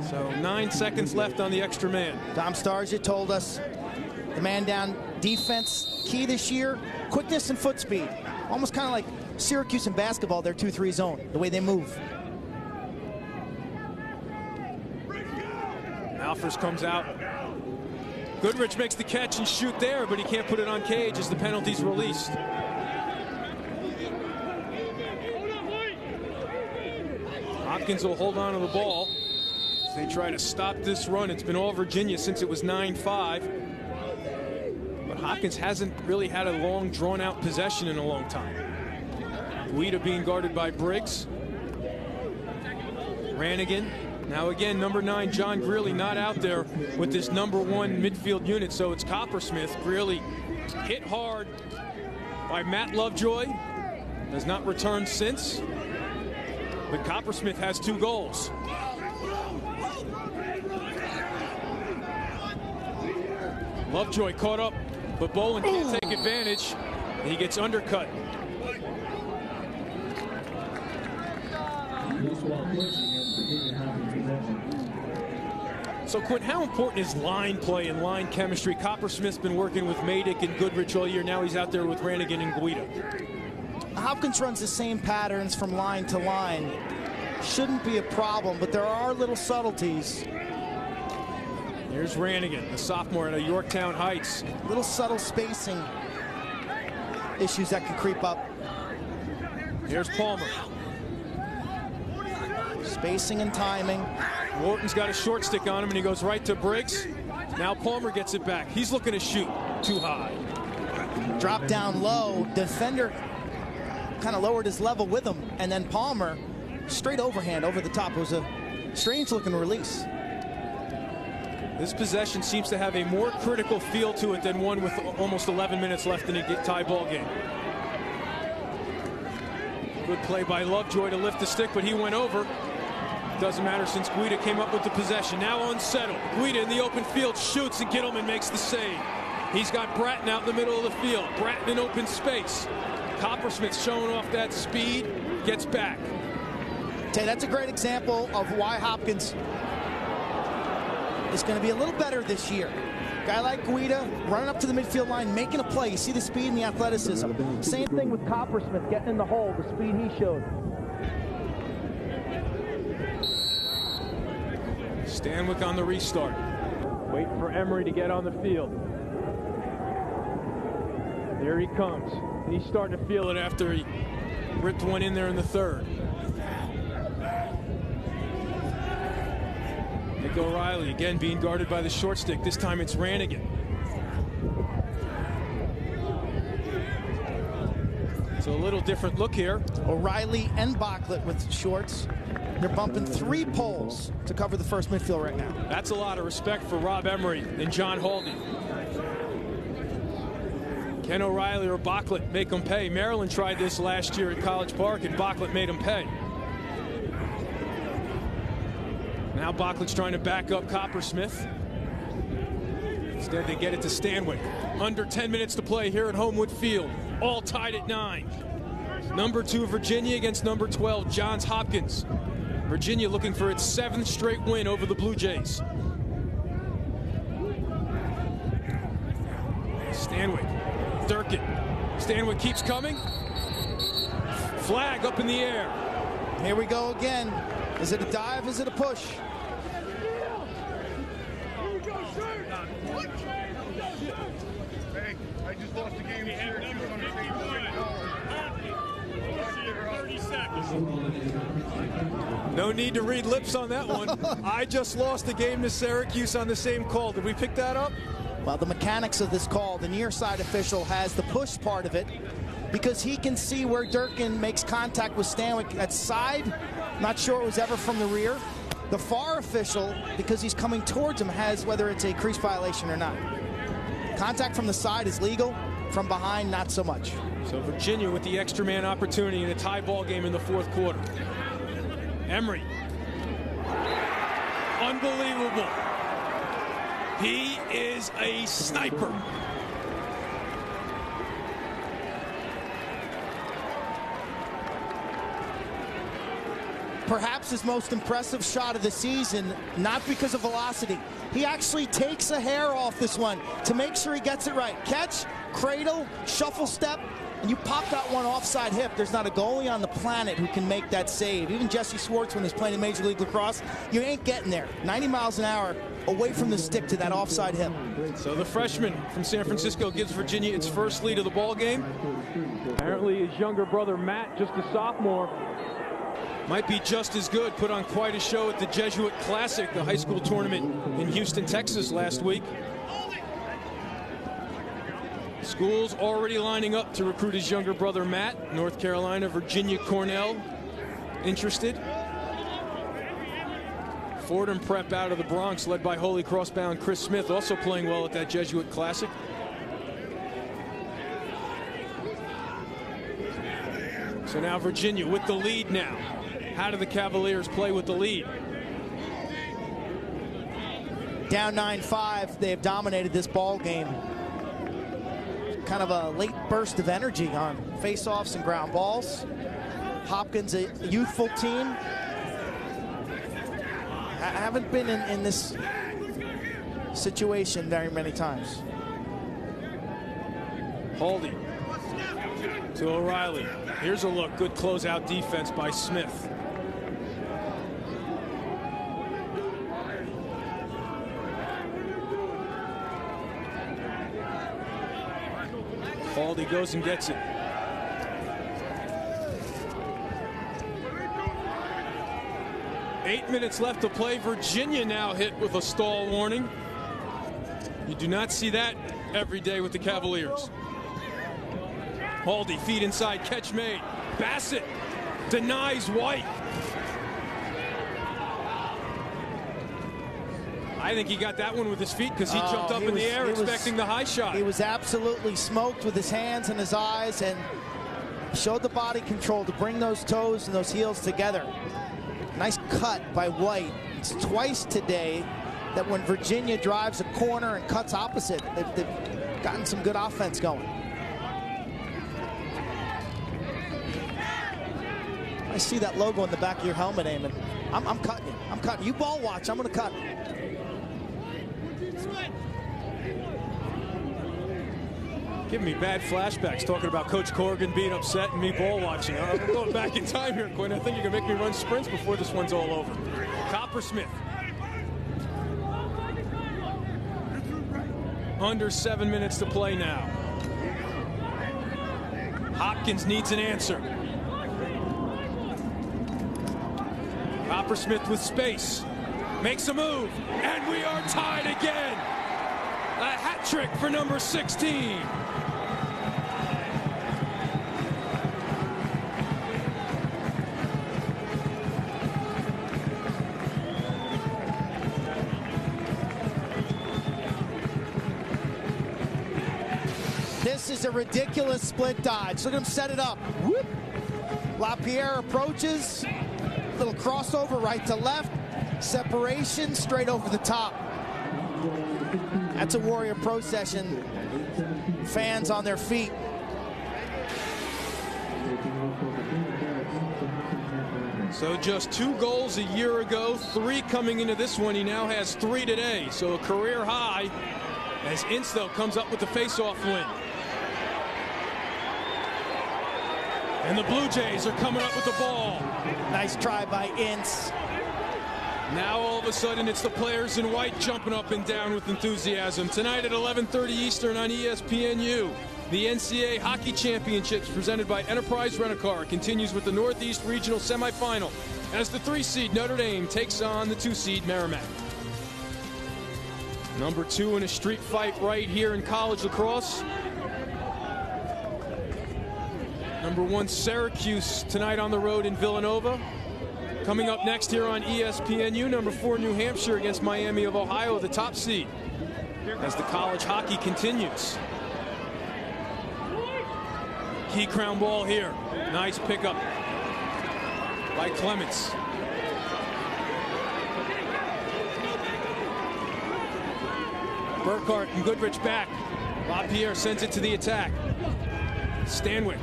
So 9 seconds left on the extra man. Tom Starsia told us the man down defense key this year, quickness and foot speed. Almost kind of like Syracuse in basketball, their 2-3 zone, the way they move. Alfers comes out. Goodrich makes the catch and shoot there, but he can't put it on cage as the penalty's released. Hopkins will hold on to the ball as they try to stop this run. It's been all Virginia since it was 9-5. But Hopkins hasn't really had a long, drawn-out possession in a long time. Guida being guarded by Briggs. Ranigan. Now again, number 9, John Greeley, not out there with this number 1 midfield unit, so it's Coppersmith. Greeley hit hard by Matt Lovejoy. Has not returned since. But Coppersmith has 2 goals. Lovejoy caught up, but Bolin can't take advantage. He gets undercut. So, Quinn, how important is line play and line chemistry? Coppersmith's been working with Madick and Goodrich all year. Now he's out there with Ranigan and Guida. Hopkins runs the same patterns from line to line. Shouldn't be a problem, but there are little subtleties. Here's Ranigan, the sophomore out of Yorktown Heights. Little subtle spacing issues that can creep up. Here's Palmer. Spacing and timing. Wharton's got a short stick on him, and he goes right to Briggs. Now Palmer gets it back. He's looking to shoot. Too high. Drop down low. Defender kind of lowered his level with him, and then Palmer straight overhand over the top. It was a strange looking release. This possession seems to have a more critical feel to it than one with almost 11 minutes left in a tie ball game. Good play by Lovejoy to lift the stick, but he went over. Doesn't matter since Guida came up with the possession. Now unsettled. Guida in the open field shoots, and Gittleman makes the save. He's got Bratton out in the middle of the field. Bratton in open space. Coppersmith showing off that speed, gets back. That's a great example of why Hopkins is going to be a little better this year. Guy like Guida running up to the midfield line, making a play. You see the speed and the athleticism. Same thing with Coppersmith getting in the hole, the speed he showed. Stanwyck on the restart. Waiting for Emery to get on the field. There he comes. He's starting to feel it after he ripped one in there in the third. Nick O'Reilly again being guarded by the short stick. This time it's Ranigan. So a little different look here. O'Reilly and Bocklett with shorts. They're bumping 3 poles to cover the first midfield right now. That's a lot of respect for Rob Emery and John Haldy. Ken O'Reilly or Bocklett make them pay. Maryland tried this last year at College Park, and Bocklett made them pay. Now Bocklett's trying to back up Coppersmith. Instead, they get it to Stanwyck. Under 10 minutes to play here at Homewood Field. All tied at 9. Number 2 Virginia against number 12 Johns Hopkins. Virginia looking for its 7th straight win over the Blue Jays. Stanwyck, Durkin. Stanwyck keeps coming. Flag up in the air. Here we go again. Is it a dive? Is it a push? Hey, I just lost the game. No need to read lips on that one. I just lost the game to Syracuse on the same call. Did we pick that up? Well, the mechanics of this call, the near side official has the push part of it because he can see where Durkin makes contact with Stanwyck. That side, not sure it was ever from the rear. The far official, because he's coming towards him, has whether it's a crease violation or not. Contact from the side is legal. From behind, not so much. So Virginia with the extra man opportunity in a tie ball game in the 4th quarter. Emery. Unbelievable. He is a sniper. Perhaps his most impressive shot of the season, not because of velocity. He actually takes a hair off this one to make sure he gets it right. Catch, cradle, shuffle step, and you pop that one offside hip. There's not a goalie on the planet who can make that save. Even Jesse Schwartzman is playing in Major League Lacrosse. You ain't getting there. 90 miles an hour away from the stick to that offside hip. So the freshman from San Francisco gives Virginia its first lead of the ball game. Apparently his younger brother Matt, just a sophomore, might be just as good. Put on quite a show at the Jesuit Classic, the high school tournament in Houston, Texas last week. School's already lining up to recruit his younger brother Matt. North Carolina, Virginia, Cornell interested. Fordham Prep out of the Bronx, led by Holy Cross-bound Chris Smith, also playing well at that Jesuit Classic. So now Virginia with the lead now. How do the Cavaliers play with the lead? Down 9-5, they have dominated this ball game. Kind of a late burst of energy on face-offs and ground balls. Hopkins, a youthful team. I haven't been in this situation very many times. Haldy to O'Reilly. Here's a look. Good closeout defense by Smith. Haldy goes and gets it. Eight minutes left to play. Virginia now hit with a stall warning. You do not see that every day with the Cavaliers. Haldy, feet inside, catch made. Bassett denies White. I think he got that one with his feet because he jumped up in the air expecting the high shot. He was absolutely smoked with his hands and his eyes and showed the body control to bring those toes and those heels together. Nice cut by White. It's twice today that when Virginia drives a corner and cuts opposite, they've gotten some good offense going. I see that logo in the back of your helmet, Eamon. I'm cutting you. I'm cutting you. Ball watch. I'm going to cut. Giving me bad flashbacks talking about Coach Corrigan being upset and me ball watching. I'm going back in time here, Quinn. I think you can make me run sprints before this one's all over. Coppersmith. Under 7 minutes to play now. Hopkins needs an answer. Coppersmith with space. Makes a move. And we are tied again. A hat trick for number 16. This is a ridiculous split dodge. Look at him set it up. Whoop. LaPierre approaches. Little crossover right to left. Separation straight over the top. That's a Warrior Pro session. Fans on their feet. So just 2 goals a year ago, 3 coming into this one. He now has 3 today. So a career high as Ince, though, comes up with the face-off win. And the Blue Jays are coming up with the ball. Nice try by Ince. Now all of a sudden it's the players in white jumping up and down with enthusiasm. Tonight at 11:30 Eastern on ESPNU, the NCAA Hockey Championships presented by Enterprise Rent-A-Car continues with the Northeast Regional Semifinal as the 3-seed Notre Dame takes on the 2-seed Merrimack. Number 2 in a street fight right here in college lacrosse. Number 1 Syracuse tonight on the road in Villanova. Coming up next here on ESPNU, number 4 New Hampshire against Miami of Ohio, the top seed, as the college hockey continues. Key crown ball here. Nice pickup by Clements. Burkhart and Goodrich back. LaPierre sends it to the attack. Stanwyck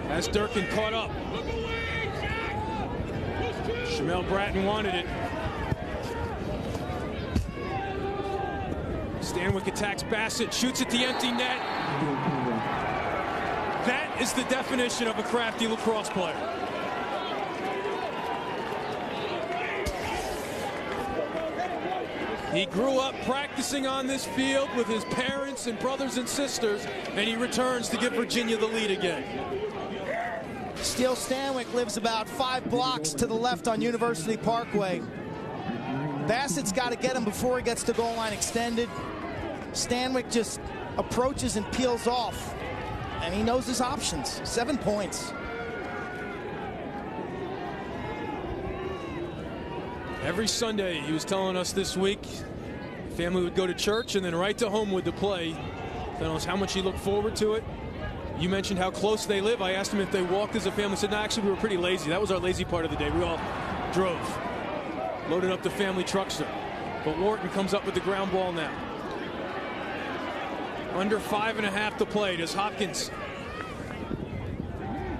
has Durkin caught up. Shamel Bratton wanted it. Stanwyck attacks Bassett, shoots at the empty net. That is the definition of a crafty lacrosse player. He grew up practicing on this field with his parents and brothers and sisters, and he returns to give Virginia the lead again. Steele Stanwyck lives about 5 blocks to the left on University Parkway. Bassett's got to get him before he gets to goal line extended. Stanwyck just approaches and peels off, and he knows his options. 7 points. Every Sunday, he was telling us this week, family would go to church and then right to Homewood to play. Telling us how much he looked forward to it. You mentioned how close they live. I asked him if they walked as a family. He said, no, actually, we were pretty lazy. That was our lazy part of the day. We all drove, loaded up the family truckster. But Wharton comes up with the ground ball now. Under 5.5 to play. Does Hopkins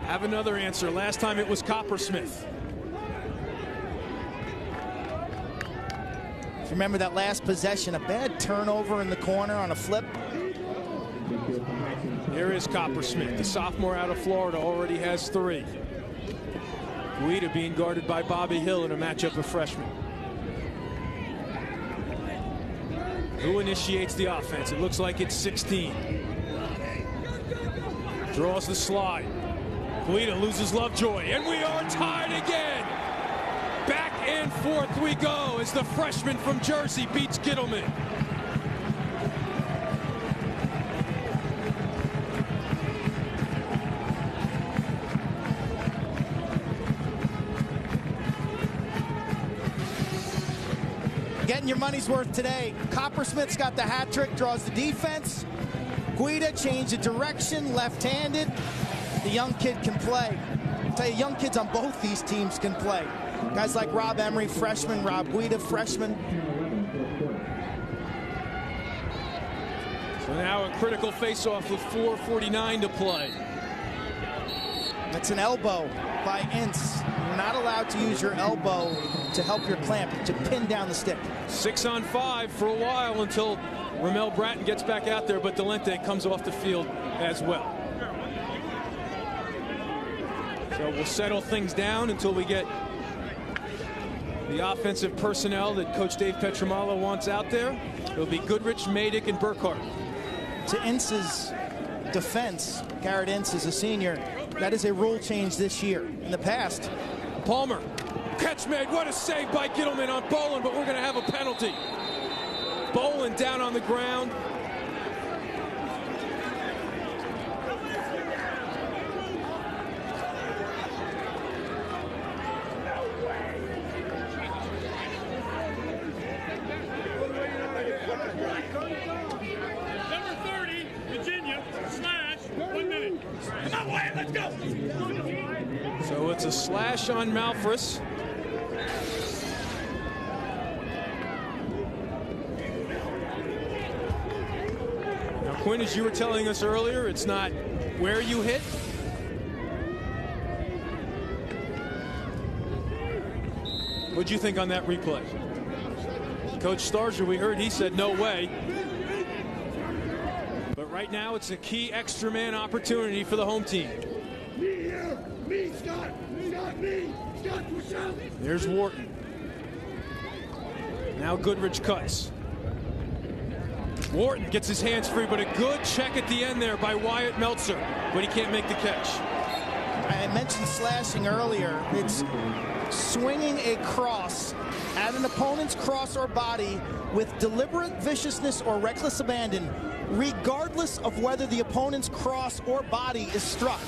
have another answer? Last time it was Coppersmith. Remember that last possession, a bad turnover in the corner on a flip. Here is Coppersmith, the sophomore out of Florida, already has 3. Guida being guarded by Bobby Hill in a matchup of freshmen. Who initiates the offense? It looks like it's 16. Draws the slide. Guida loses Lovejoy, and we are tied again. Back and forth we go as the freshman from Jersey beats Gittleman. Getting your money's worth today. Coppersmith's got the hat trick, draws the defense. Guida changed the direction, left-handed. The young kid can play. I'll tell you, young kids on both these teams can play. Guys like Rob Emery, freshman, Rob Guida, freshman. So now a critical face-off with 4:49 to play. That's an elbow by Ince. You're not allowed to use your elbow to help your clamp, to pin down the stick. 6-on-5 for a while until Ramel Bratton gets back out there, but Delente comes off the field as well. So we'll settle things down until we get the offensive personnel that Coach Dave Petramalo wants out there. It'll be Goodrich, Madick, and Burkhart. To Ince's defense, Garrett Ince is a senior. That is a rule change this year. In the past, Palmer, catch made. What a save by Gittleman on Bolin, but we're going to have a penalty. Bolin down on the ground. Number 30, Virginia, slash, 1 minute. Come on, Wyatt, let's go. So it's a slash on Malfris. Now, Quinn, as you were telling us earlier, it's not where you hit. What'd you think on that replay? Coach Starger, we heard he said no way. But right now it's a key extra man opportunity for the home team. Me here, me, Scott, Scott, me, Scott, push out. There's Wharton. Now Goodrich cuts. Wharton gets his hands free, but a good check at the end there by Wyatt Meltzer, but he can't make the catch. I mentioned slashing earlier. It's swinging a cross at an opponent's cross or body with deliberate viciousness or reckless abandon, regardless of whether the opponent's cross or body is struck.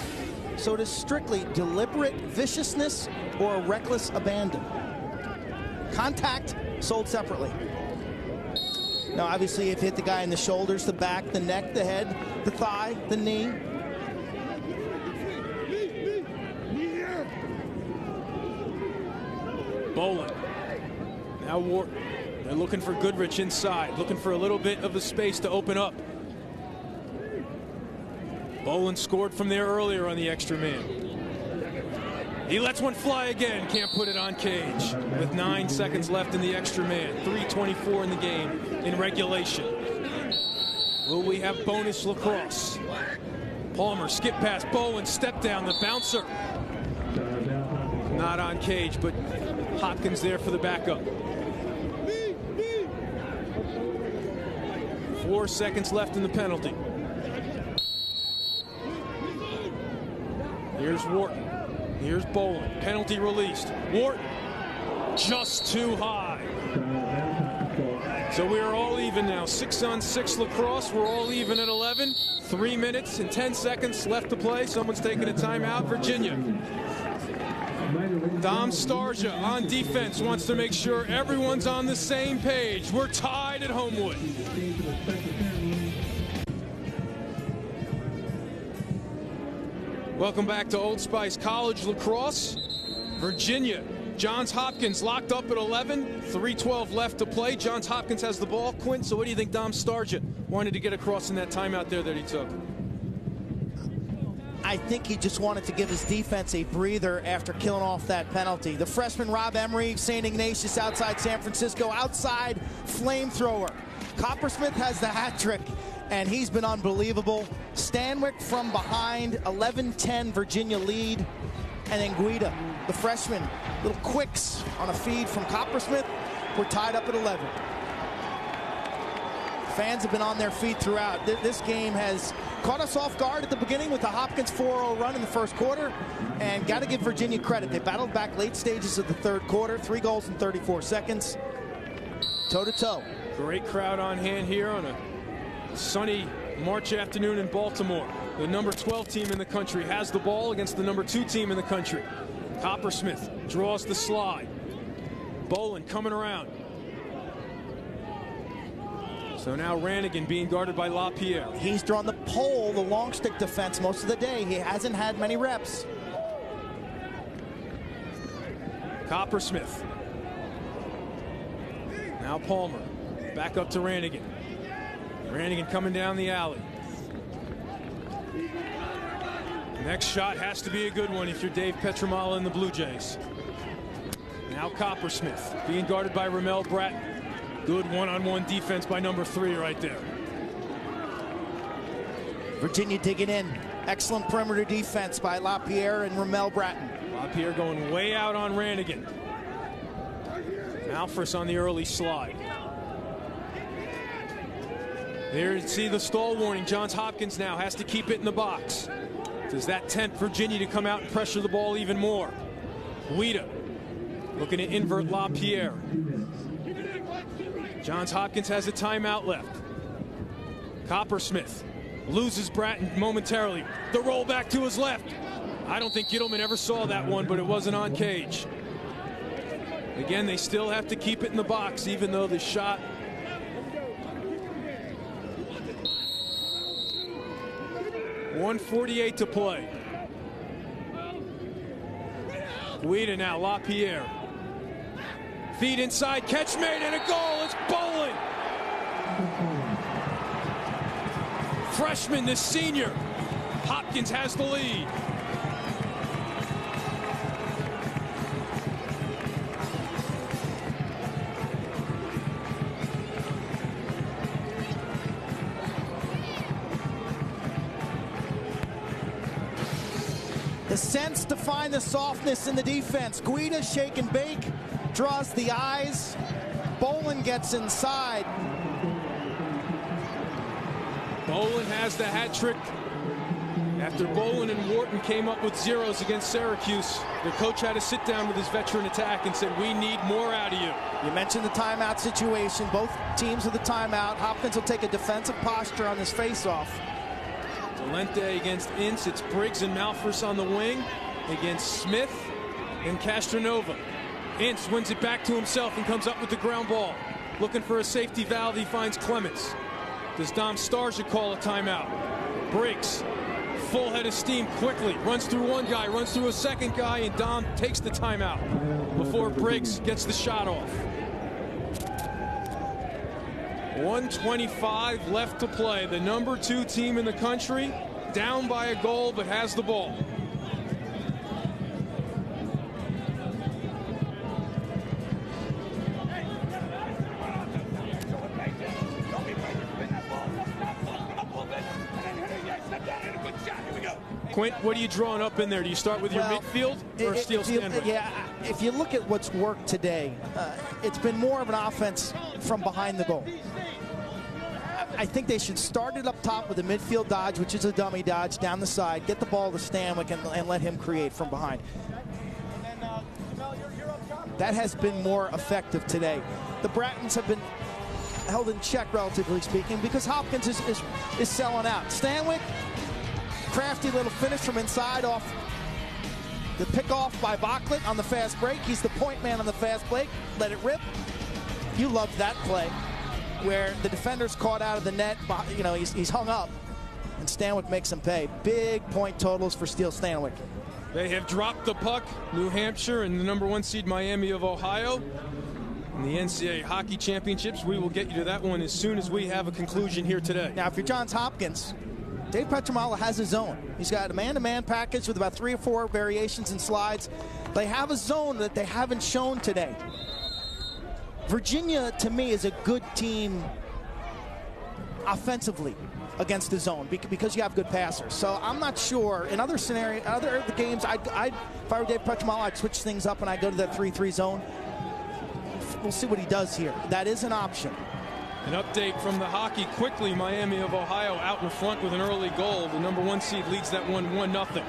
So it is strictly deliberate viciousness or reckless abandon. Contact sold separately. Now, obviously, if you hit the guy in the shoulders, the back, the neck, the head, the thigh, the knee. Bolin. Now Wharton. They're looking for Goodrich inside, looking for a little bit of a space to open up. Bolin scored from there earlier on the extra man. He lets one fly again, can't put it on cage. With 9 seconds left in the extra man, 3:24 in the game in regulation. Will we have bonus lacrosse? Palmer, skip pass, Bolin, step down, the bouncer. Not on cage, but Hopkins there for the backup. 4 seconds left in the penalty. Here's Wharton. Here's Bolin. Penalty released. Wharton just too high. So we are all even now. 6-on-6 lacrosse. We're all even at 11. 3 minutes and 10 seconds left to play. Someone's taking a timeout. Virginia. Dom Starja on defense wants to make sure everyone's on the same page. We're tied at Homewood. Welcome back to Old Spice College Lacrosse. Virginia. Johns Hopkins locked up at 11. 3:12 left to play. Johns Hopkins has the ball. Quint, so what do you think Dom Starja wanted to get across in that timeout there that he took? I think he just wanted to give his defense a breather after killing off that penalty. The freshman Rob Emery, St. Ignatius outside San Francisco, outside flamethrower. Coppersmith has the hat trick, and he's been unbelievable. Stanwyck from behind, 11-10 Virginia lead. And then Guida, the freshman, little quicks on a feed from Coppersmith. We're tied up at 11. Fans have been on their feet throughout. This game has caught us off guard at the beginning with the Hopkins 4-0 run in the first quarter, and got to give Virginia credit. They battled back late stages of the third quarter, 3 goals in 34 seconds, toe-to-toe. Great crowd on hand here on a sunny March afternoon in Baltimore. The number 12 team in the country has the ball against the number 2 team in the country. Coppersmith draws the slide. Bolin coming around. So now Rannigan being guarded by LaPierre. He's drawn the pole, the long stick defense most of the day. He hasn't had many reps. Coppersmith. Now Palmer. Back up to Rannigan. Rannigan coming down the alley. Next shot has to be a good one if you're Dave Petramala and the Blue Jays. Now Coppersmith being guarded by Ramel Bratton. Good one-on-one defense by number 3 right there. Virginia digging in. Excellent perimeter defense by LaPierre and Ramel Bratton. LaPierre going way out on Rannigan. Malfris on the early slide. There you see the stall warning. Johns Hopkins now has to keep it in the box. Does that tempt Virginia to come out and pressure the ball even more? Guida looking to invert LaPierre. Johns Hopkins has a timeout left. Coppersmith loses Bratton momentarily. The roll back to his left. I don't think Gittleman ever saw that one, but it wasn't on cage. Again, they still have to keep it in the box, even though the shot. .148 to play. Guida now, LaPierre. Feed inside, catch made, and a goal. It's Bolin. Freshman, the senior. Hopkins has the lead. The sense to find the softness in the defense. Guida shake and bake, draws the eyes. Bolin gets inside. Bolin has the hat trick. After Bolin and Wharton came up with zeros against Syracuse, the coach had to sit down with his veteran attack and said, we need more out of you. You mentioned the timeout situation. Both teams with the timeout. Hopkins will take a defensive posture on this faceoff. Valente against Ince. It's Briggs and Malfris on the wing against Smith and Castronova. Ince wins it back to himself and comes up with the ground ball. Looking for a safety valve, he finds Clements. Does Dom Starja call a timeout? Briggs, full head of steam quickly, runs through one guy, runs through a second guy, and Dom takes the timeout before Briggs gets the shot off. 1:25 left to play. The number 2 team in the country, down by a goal, but has the ball. Quint, what are you drawing up in there? Do you start with your midfield or Steele Stanwick? Yeah, if you look at what's worked today, it's been more of an offense from behind the goal. I think they should start it up top with a midfield dodge, which is a dummy dodge, down the side, get the ball to Stanwick and let him create from behind. That has been more effective today. The Brattons have been held in check, relatively speaking, because Hopkins is selling out. Stanwick, crafty little finish from inside off the pick-off by Bocklett on the fast break. He's the point man on the fast break. Let it rip. You love that play where the defender's caught out of the net. You know, he's hung up, and Stanwick makes him pay. Big point totals for Steele Stanwick. They have dropped the puck. New Hampshire and the number 1 seed Miami of Ohio in the NCAA Hockey Championships. We will get you to that one as soon as we have a conclusion here today. Now, if you're Johns Hopkins, Dave Petromala has a zone. He's got a man-to-man package with about 3 or 4 variations and slides. They have a zone that they haven't shown today. Virginia, to me, is a good team offensively against the zone because you have good passers. So I'm not sure. In other scenarios, other games, if I were Dave Petromala, I'd switch things up and I'd go to that 3-3 zone. We'll see what he does here. That is an option. An update from the hockey quickly. Miami of Ohio out in front with an early goal. The number 1 seed leads that one 1-0.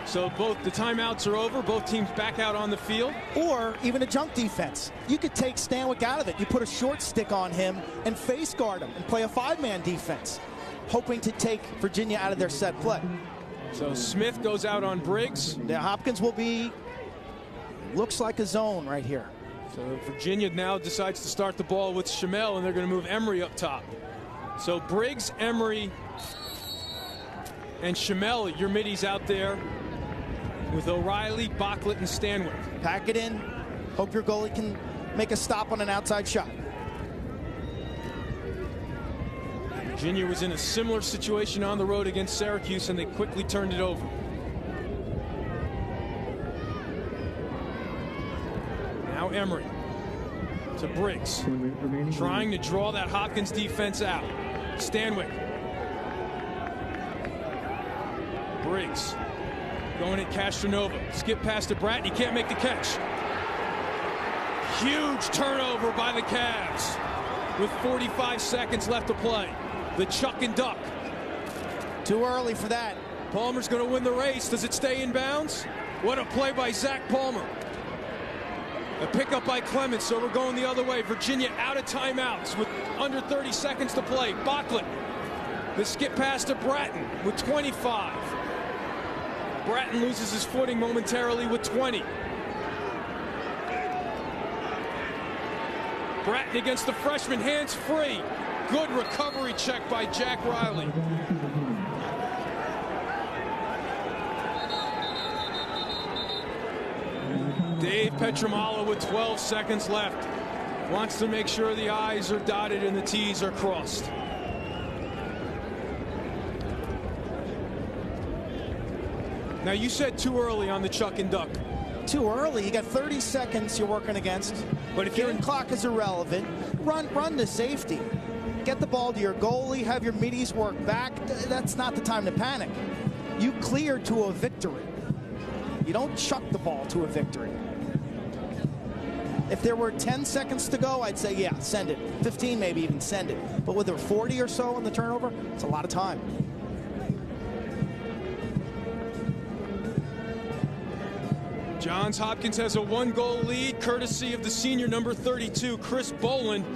So both the timeouts are over. Both teams back out on the field. Or even a junk defense. You could take Stanwick out of it. You put a short stick on him and face guard him and play a 5-man defense, hoping to take Virginia out of their set play. So Smith goes out on Briggs. Now Hopkins will be, looks like a zone right here. So Virginia now decides to start the ball with Schimmel, and they're going to move Emery up top. So Briggs, Emery, and Schimmel, your middies out there with O'Reilly, Bocklett, and Stanwick. Pack it in. Hope your goalie can make a stop on an outside shot. Virginia was in a similar situation on the road against Syracuse, and they quickly turned it over. Now Emery to Briggs, trying to draw that Hopkins defense out. Stanwick. Briggs going at Castronova. Skip past to Bratton. He can't make the catch. Huge turnover by the Cavs with 45 seconds left to play. The chuck and duck. Too early for that. Palmer's going to win the race. Does it stay in bounds? What a play by Zach Palmer. A pickup by Clemens, so we're going the other way. Virginia out of timeouts with under 30 seconds to play. Bocklett, the skip pass to Bratton with 25. Bratton loses his footing momentarily with 20. Bratton against the freshman, hands free. Good recovery check by Jack Riley. Dave Petromala with 12 seconds left. Wants to make sure the I's are dotted and the T's are crossed. Now you said too early on the chuck and duck. Too early. You got 30 seconds you're working against. But if your clock is irrelevant, run to safety. Get the ball to your goalie, have your middies work back. That's not the time to panic. You clear to a victory. You don't chuck the ball to a victory. If there were 10 seconds to go, I'd say, yeah, send it. 15, maybe even send it. But with there 40 or so on the turnover, it's a lot of time. Johns Hopkins has a 1-goal lead, courtesy of the senior number 32, Chris Boland.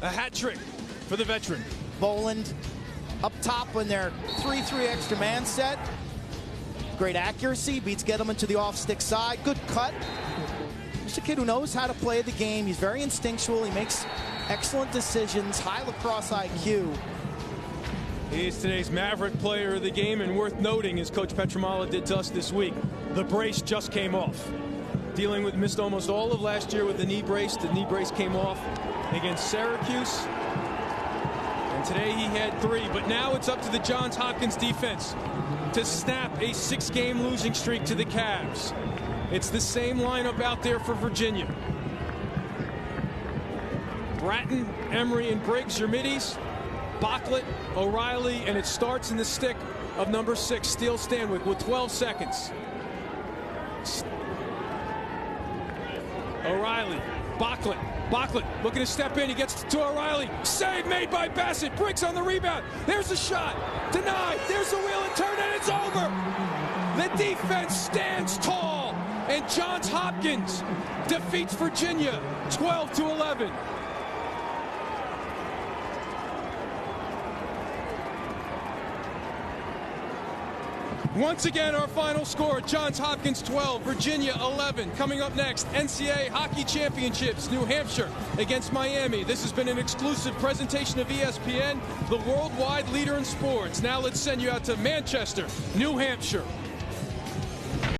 A hat trick for the veteran. Boland up top when they're 3-3 extra man set. Great accuracy, beats Gettleman to the off-stick side. Good cut. Just a kid who knows how to play the game. He's very instinctual. He makes excellent decisions. High lacrosse IQ. He is today's Maverick player of the game, and worth noting, as Coach Petromala did to us this week, the brace just came off. Missed almost all of last year with the knee brace. The knee brace came off against Syracuse. And today he had 3, but now it's up to the Johns Hopkins defense to snap a 6-game losing streak to the Cavs. It's the same lineup out there for Virginia. Bratton, Emery, and Briggs, your middies. Bocklett, O'Reilly, and it starts in the stick of number 6, Steele Stanwyck, with 12 seconds. O'Reilly, Bocklett looking to step in. He gets to O'Reilly. Save made by Bassett. Briggs on the rebound. There's the shot. Denied. There's the wheel and turn, and it's over. The defense stands tall, and Johns Hopkins defeats Virginia 12-11. Once again, our final score, Johns Hopkins 12, Virginia 11. Coming up next, NCAA Hockey Championships, New Hampshire against Miami. This has been an exclusive presentation of ESPN, the worldwide leader in sports. Now let's send you out to Manchester, New Hampshire.